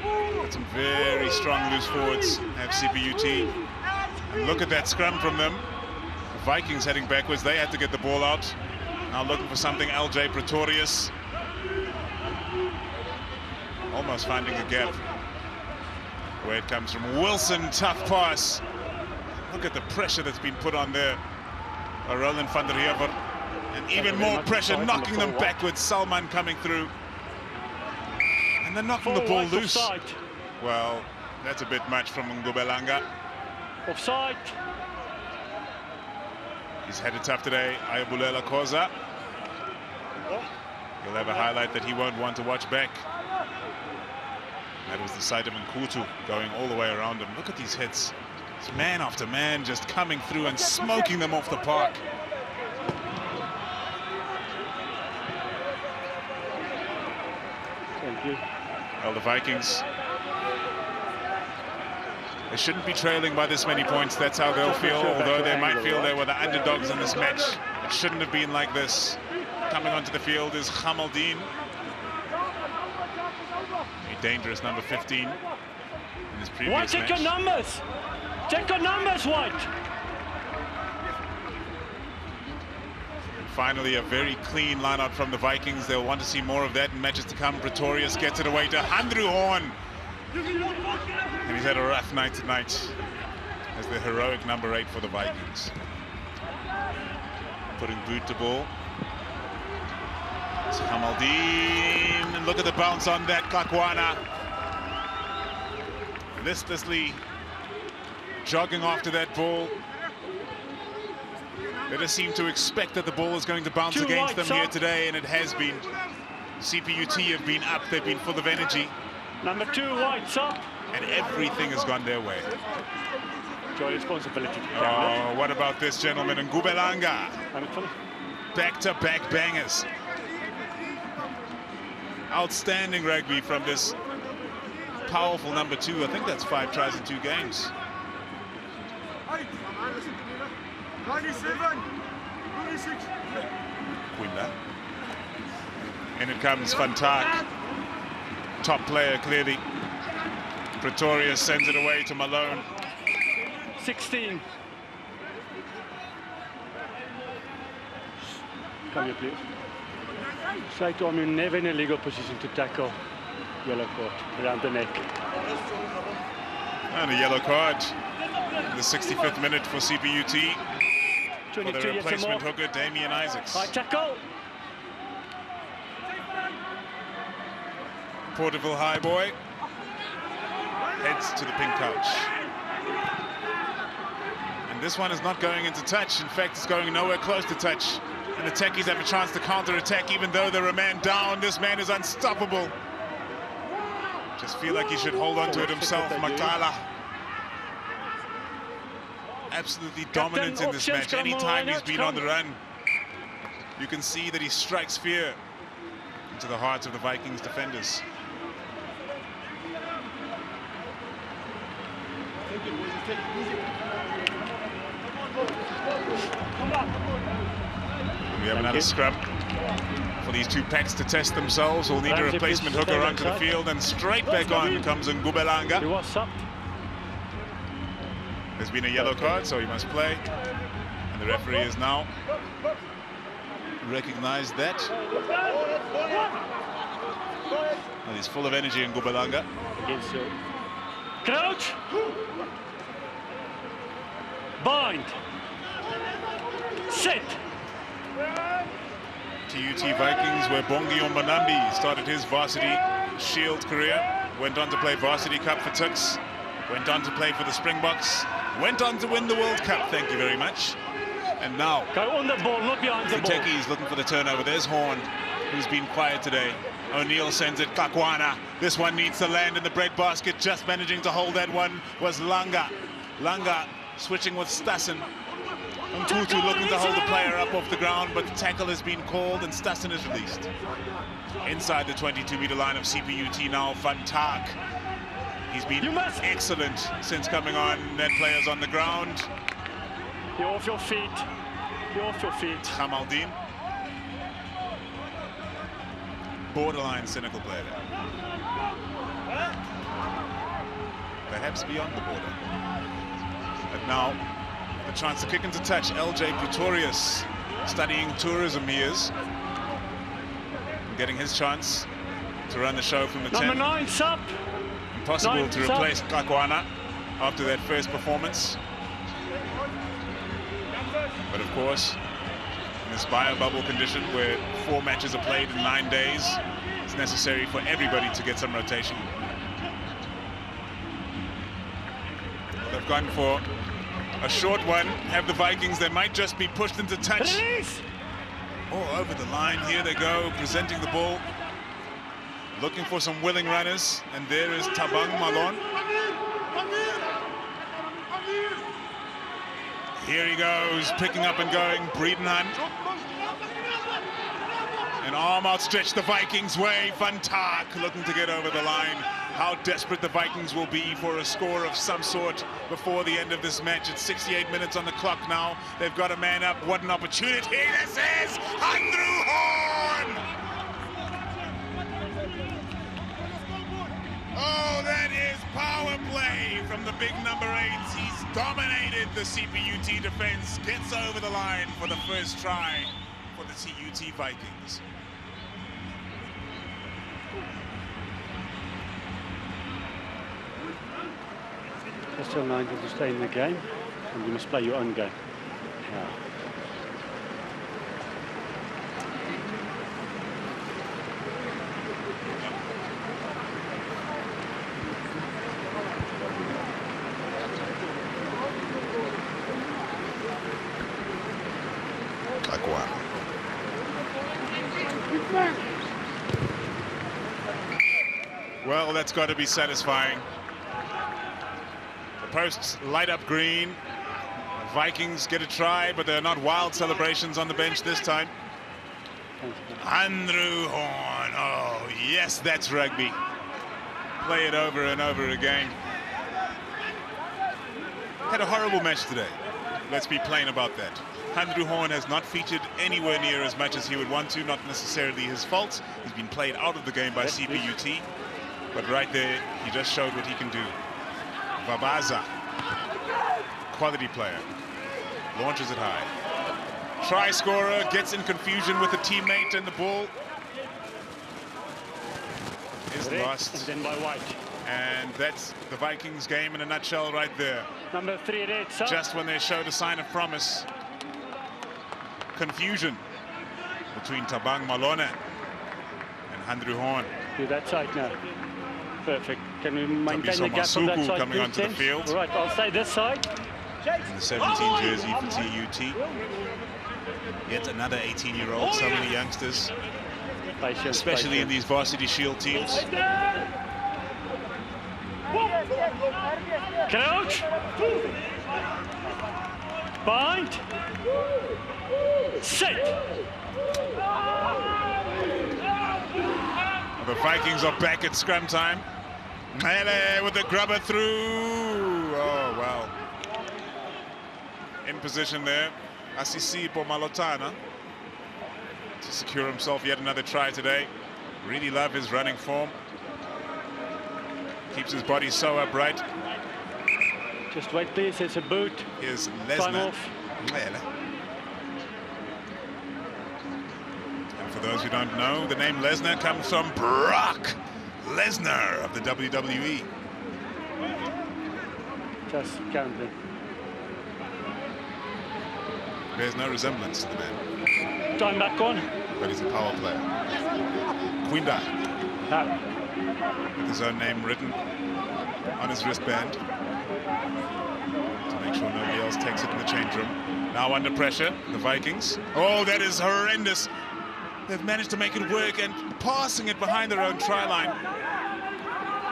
Got some very strong loose forwards at CPUT. And look at that scrum from them. The Vikings heading backwards, they had to get the ball out. Now looking for something, LJ Pretorius. Almost finding a gap. Where it comes from Wilson, tough pass. Look at the pressure that's been put on there. Roland van der Heever. And even more pressure, knocking them backwards. Salman coming through. And they're knocking the ball loose. Offside. Well, that's a bit much from Ngubelanga. Offside. He's headed tough today, Ayabulela Koza. He'll have a highlight that he won't want to watch back. That was the side of Nkutu going all the way around him. Look at these hits. It's man after man just coming through and smoking them off the park. Thank you. Well, the Vikings, they shouldn't be trailing by this many points. That's how they'll feel, although they might feel they were the underdogs in this match. It shouldn't have been like this. Coming onto the field is Hamaldine. A dangerous number 15 in his previous White, check match. your numbers! Check your numbers, White! Finally, a very clean lineup from the Vikings. They'll want to see more of that in matches to come. Pretorius gets it away to Handru Horn. And he's had a rough night tonight as the heroic number 8 for the Vikings. Putting boot to ball. It's Hamaldine. And look at the bounce on that, Kakwana. Listlessly jogging after that ball. They just seem to expect that the ball is going to bounce against them here today, and it has been. CPUT have been up, they've been full of energy. Number 2, White's up. And everything has gone their way. Your responsibility. Oh, what about this gentleman in Ngubelanga? Back-to-back bangers. Outstanding rugby from this powerful number 2. I think that's 5 tries in 2 games. 97, 96. Quinda. And it comes Van Tak. Top player, clearly. Pretorius sends it away to Malone. 16. Come here, please. Say to him, you're never in a legal position to tackle. Yellow card around the neck. And a yellow card in the 65th minute for CPUT. For the replacement hooker, Damian Isaacs. High tackle. Porterville High boy heads to the pink couch. And this one is not going into touch. In fact, it's going nowhere close to touch. And the Techies have a chance to counter-attack, even though they're a man down. This man is unstoppable. Just feel like he should hold on to it himself, Makala. Absolutely dominant in this match. Anytime he's been on the run, you can see that he strikes fear into the hearts of the Vikings defenders. We have another scrum for these 2 packs to test themselves. We'll need a replacement hooker onto the field, and straight back on comes Ngubelanga. There's been a yellow card, so he must play. And the referee has now recognized that. Well, he's full of energy in Ngubelanga. Crouch. Bind. Sit. TUT Vikings, where Bongi Ombanambi started his Varsity Shield career. Went on to play Varsity Cup for Tuks. Went on to play for the Springboks. Went on to win the World Cup, thank you very much. And now, go on the ball, not behind the ball. Techies looking for the turnover. There's Horn, who's been quiet today. O'Neill sends it, Kakwana. This one needs to land in the breadbasket. Just managing to hold that one was Langa. Langa switching with Stassen. Nkutu looking to hold the player up off the ground, but the tackle has been called and Stassen is released. Inside the 22-meter line of CPUT now, Van Tak. He's been excellent since coming on. That player's on the ground. You're off your feet. You're off your feet. Hamaldine. Borderline cynical player. Perhaps beyond the border. But now, the chance to kick into touch. LJ Pretorius, studying tourism he is. Getting his chance to run the show from the 10. Number 9, sub. Impossible to replace Kakwana after that first performance. But of course, in this bio-bubble condition where 4 matches are played in 9 days, it's necessary for everybody to get some rotation. They've gone for a short one. Have the Vikings, they might just be pushed into touch. Release. Oh, over the line, here they go, presenting the ball. looking for some willing runners, and there is Thabang Malone. Here he goes, picking up and going, Breedenhunt. An arm outstretched the Vikings' way. Van Tak looking to get over the line. How desperate the Vikings will be for a score of some sort before the end of this match. It's 68 minutes on the clock now. They've got a man up. What an opportunity. This is Andrew Horn. Oh, that is power play from the big number 8s. He's dominated the CPUT defense. Gets over the line for the first try for the TUT Vikings. Just a reminder to stay in the game, and you must play your own game. Yeah. Well, that's got to be satisfying. The posts light up green. Vikings get a try, but they're not wild celebrations on the bench this time. Andrew Horn. Oh, yes, that's rugby. Play it over and over again. Had a horrible match today. Let's be plain about that. Andrew Horn has not featured anywhere near as much as he would want to, not necessarily his fault. He's been played out of the game by CPUT. But right there, he just showed what he can do. Vabaza, quality player, launches it high. Try scorer, gets in confusion with a teammate, and the ball is lost. And then by White. And that's the Vikings game in a nutshell right there. Number 3 red, sir. Just when they showed a sign of promise. Confusion between Thabang Malone and Andrew Horn. To that side now. Perfect. Can we maintain the gap Tabiso on that Masuku side? coming onto the field. All right, I'll stay this side. In the 17 jersey for TUT. Yet another 18-year-old. So many youngsters, especially in these Varsity Shield teams. Crouch. Bind. Set. The Vikings are back at scrum time. Mele with the grubber through. Oh, wow. In position there. Asisi Pomalotana to secure himself yet another try today. Really love his running form. Keeps his body so upright. Just wait, please. It's a boot. Here's Time Lesnar. off. Mele. For those who don't know, the name Lesnar comes from Brock Lesnar of the WWE. Just counting. There's no resemblance to the man. Time back on. But he's a power player. Quinda. With his own name written on his wristband. To make sure nobody else takes it in the change room. Now under pressure, the Vikings. Oh, that is horrendous. They've managed to make it work and passing it behind their own try line.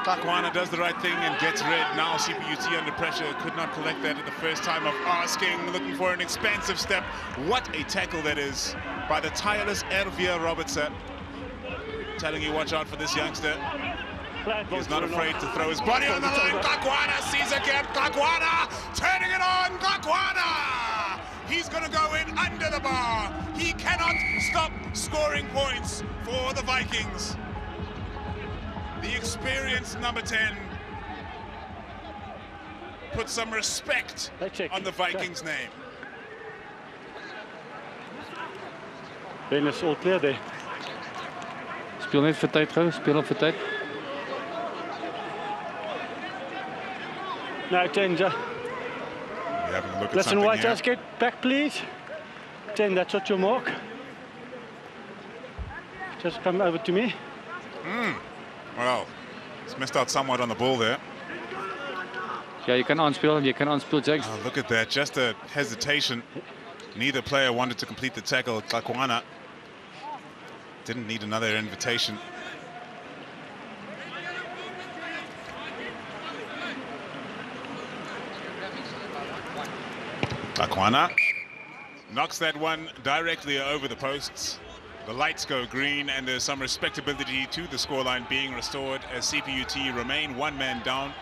Kakwana does the right thing and gets red. Now CPUT under pressure. Could not collect that at the first time of asking. Looking for an expansive step. What a tackle that is by the tireless Ervia Robertson. Telling you, watch out for this youngster. He's not afraid to throw his body on the line. Kakwana sees a gap. Kakwana turning it on. Kakwana! He's going to go in under the bar. He cannot stop scoring points for the Vikings. The experienced number 10 put some respect on the Vikings' name. Ben is all clear there. Speel net vir tyd gou, speel op vir tyd. No danger. Listen, White, just get back, please. 10, that's what you mark. Just come over to me. Well, he's missed out somewhat on the ball there. Yeah, you can aanspeel, Jags. Oh, look at that, just a hesitation. Neither player wanted to complete the tackle. Kakwana didn't need another invitation. Kakwana knocks that one directly over the posts. The lights go green, and there's some respectability to the scoreline being restored as CPUT remain one man down.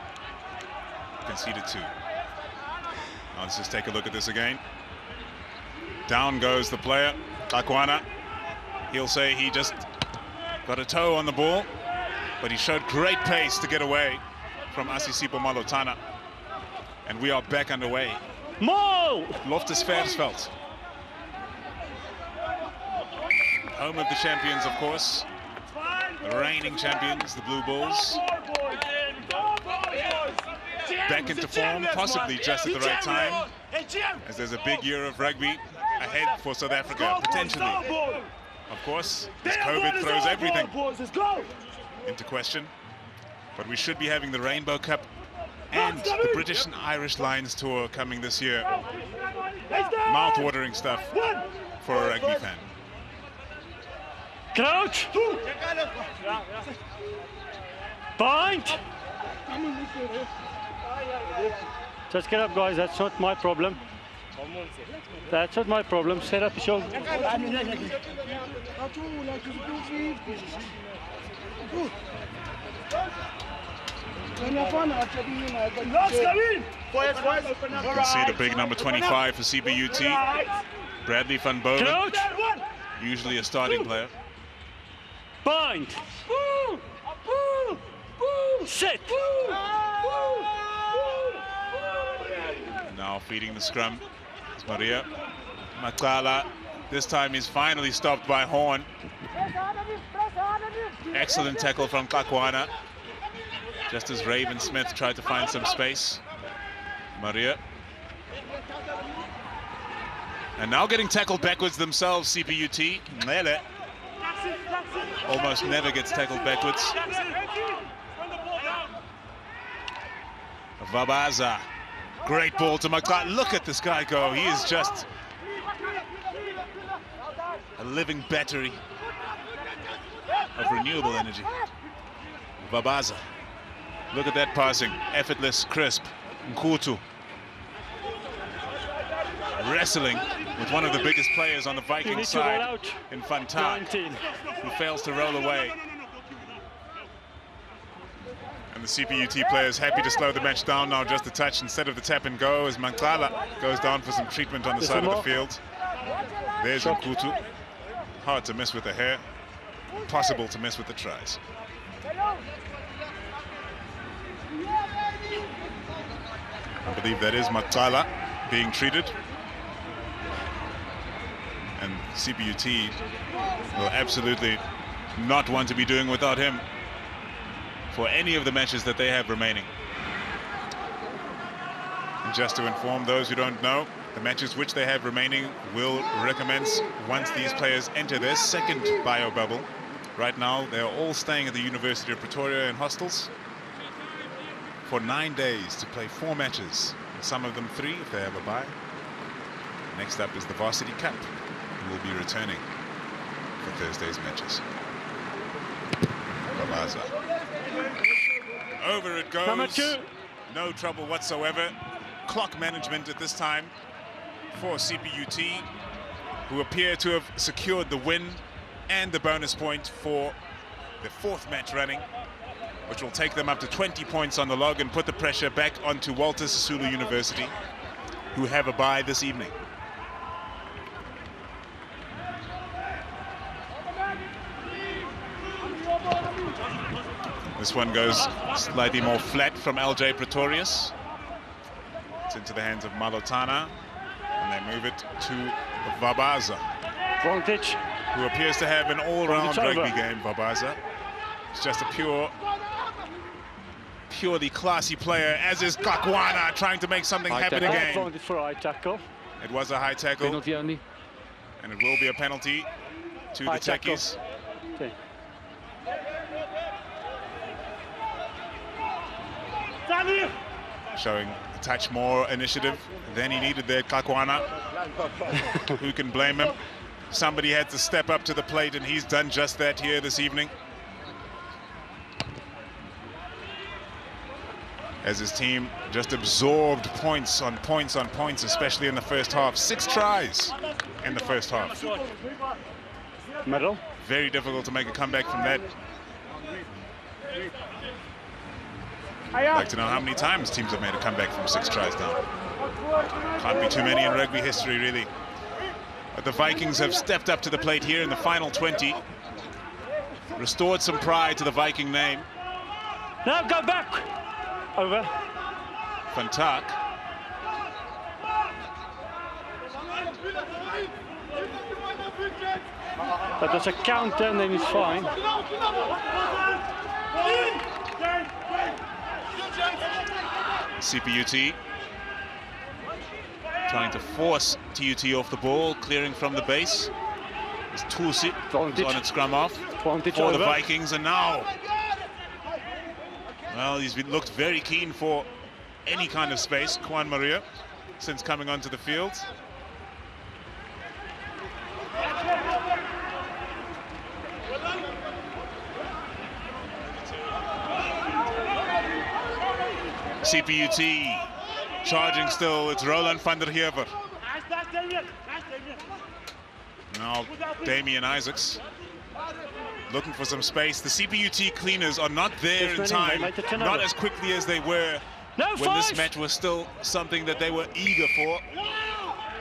Conceded 2. Now let's just take a look at this again. Down goes the player, Kakwana. He'll say he just got a toe on the ball, but he showed great pace to get away from Asisipo Malotana. And we are back underway. Mo! Loftus Versfeld. Home of the champions, of course. The reigning champions, the Blue Bulls. Back into form, possibly just at the right time, as there's a big year of rugby ahead for South Africa, potentially. Of course, this COVID throws everything into question. But we should be having the Rainbow Cup and the British and Irish Lions Tour coming this year. Mouth-watering stuff for a rugby fan. Crouch! Bind! Just get up, guys. That's not my problem. That's not my problem. Set up your shoulder. You can see the big number 25 for CPUT. Bradley van Boven, usually a starting player. Bind! Set! Now feeding the scrum. It's Maria. Makala. This time he's finally stopped by Horn. Excellent tackle from Kakwana. Just as Raven Smith tried to find some space. Maria. And now getting tackled backwards themselves, CPUT. Mele almost never gets tackled backwards. Vabaza. Great ball to Makala. Look at this guy go. He is just a living battery of renewable energy. Vabaza. Look at that passing. Effortless, crisp. Nkutu. Wrestling with one of the biggest players on the Vikings side in Fantak, who fails to roll away. And the CPUT players happy to slow the match down now, just a touch instead of the tap and go, as Mankala goes down for some treatment on the side of the field. There's Nkutu. Hard to miss with the hair. Possible to miss with the tries. I believe that is Mankala being treated. And CPUT will absolutely not want to be doing without him for any of the matches that they have remaining. And just to inform those who don't know, the matches which they have remaining will recommence once these players enter their second bio bubble. Right now, they're all staying at the University of Pretoria in hostels for 9 days to play 4 matches, and some of them 3 if they have a bye. Next up is the Varsity Cup, who will be returning for Thursday's matches. Babaza. Over it goes. Number 2. No trouble whatsoever. Clock management at this time for CPUT, who appear to have secured the win and the bonus point for the 4th match running, which will take them up to 20 points on the log and put the pressure back onto Walter Sisulu University, who have a bye this evening. This one goes slightly more flat from LJ Pretorius. It's into the hands of Malotana, and they move it to Vabaza, who appears to have an all-round rugby game. Vabaza. It's just a purely classy player, as is Kakwana, trying to make something happen again. For a high tackle. It was a high tackle. Penalty only. And it will be a penalty to the Techies. Okay. Showing a touch more initiative than he needed there, Kakwana. Who can blame him? Somebody had to step up to the plate, and he's done just that here this evening. as his team just absorbed points on points on points, especially in the first half. 6 tries in the first half. Middle. Very difficult to make a comeback from that. I'd like to know how many times teams have made a comeback from 6 tries down. Can't be too many in rugby history, really. But the Vikings have stepped up to the plate here in the final 20. Restored some pride to the Viking name. Now go back. Over. Van Tak. But there's a counter and then it's fine. CPUT trying to force TUT off the ball, clearing from the base. It's Tusi on its scrum off for the Vikings, and now, well, he's looked very keen for any kind of space, Juan Maria, since coming onto the field. CPUT charging still. It's Roland van der Heever. Now Damien Isaacs looking for some space. The CPUT cleaners are not there in time, not as quickly as they were when this match was still something that they were eager for.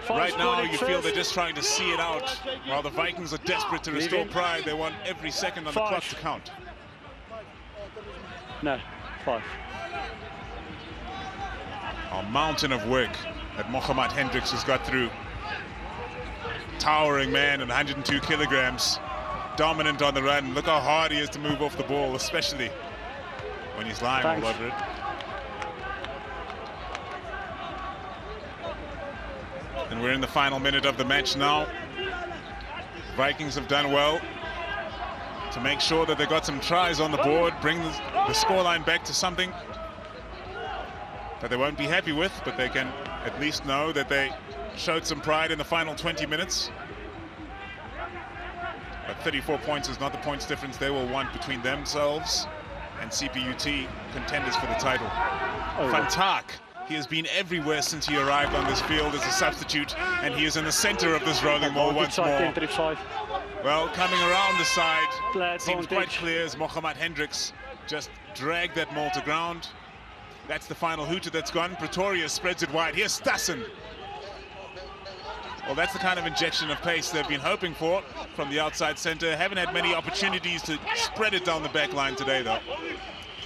Right now you feel they're just trying to see it out, while the Vikings are desperate to restore pride. They want every second on the clock to count. No, 5. A mountain of work that Mohamed Hendricks has got through. Towering man at 102 kilograms, dominant on the run. Look how hard he is to move off the ball, especially when he's lying all over it. And we're in the final minute of the match now. Vikings have done well to make sure that they got some tries on the board, bring the scoreline back to something that they won't be happy with, but they can at least know that they showed some pride in the final 20 minutes. But 34 points is not the points difference they will want between themselves and CPUT, contenders for the title. Van Tak, he has been everywhere since he arrived on this field as a substitute, and he is in the center of this rolling ball once more. Well, coming around the side, seems quite clear as Mohamed Hendricks just dragged that maul to ground. That's the final hooter that's gone. Pretoria spreads it wide. Here's Stassen. Well, that's the kind of injection of pace they've been hoping for from the outside center. Haven't had many opportunities to spread it down the back line today, though.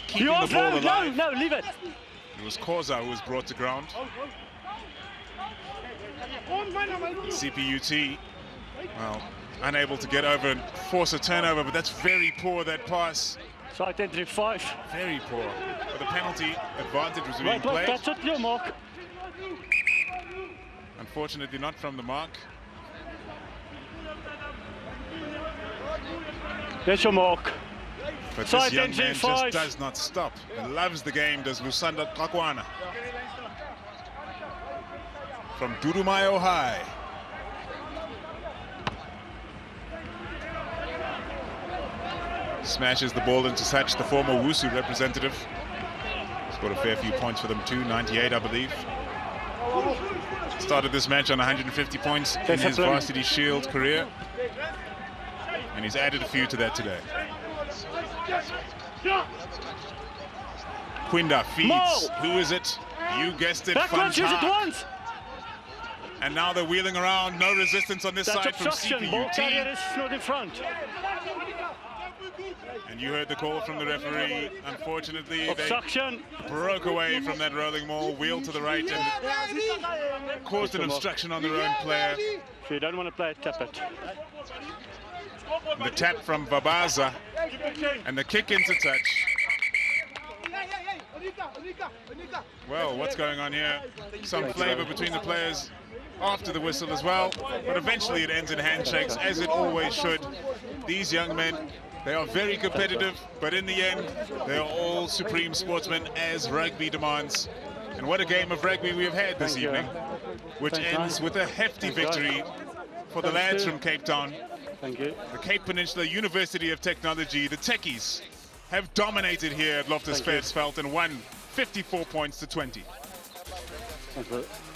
Keeping the ball alive. No, leave it. It was Koza who was brought to ground. CPUT, well, unable to get over and force a turnover, but that's very poor, that pass. Side entry 5. Very poor. But the penalty advantage was being played. That's it, your mark. Unfortunately, not from the mark. There's your mark. But this young man just does not stop. He loves the game, does Lusanda Kakwana. From Durumayo High. Smashes the ball into touch, the former Wusu representative. Scored a fair few points for them too, 98 I believe. Started this match on 150 points in his Varsity Shield career. And he's added a few to that today. Quinda feeds. Who is it? You guessed it, Van Tak. And now they're wheeling around. No resistance on this side from CPUT. Ball carrier is not in front. And you heard the call from the referee. Unfortunately, they broke away from that rolling maul, wheeled to the right, and caused an obstruction on their own player. If you don't want to play it, tap it. The tap from Babaza, and the kick into touch. Well, what's going on here? Some flavor between the players after the whistle as well, but eventually it ends in handshakes, as it always should. These young men, they are very competitive, but in the end, they are all supreme sportsmen, as rugby demands. And what a game of rugby we have had this evening, which ends with a hefty victory for the lads from Cape Town. Thank you. The Cape Peninsula University of Technology, the Techies, have dominated here at Loftus Versfeld and won 54 points to 20. Ons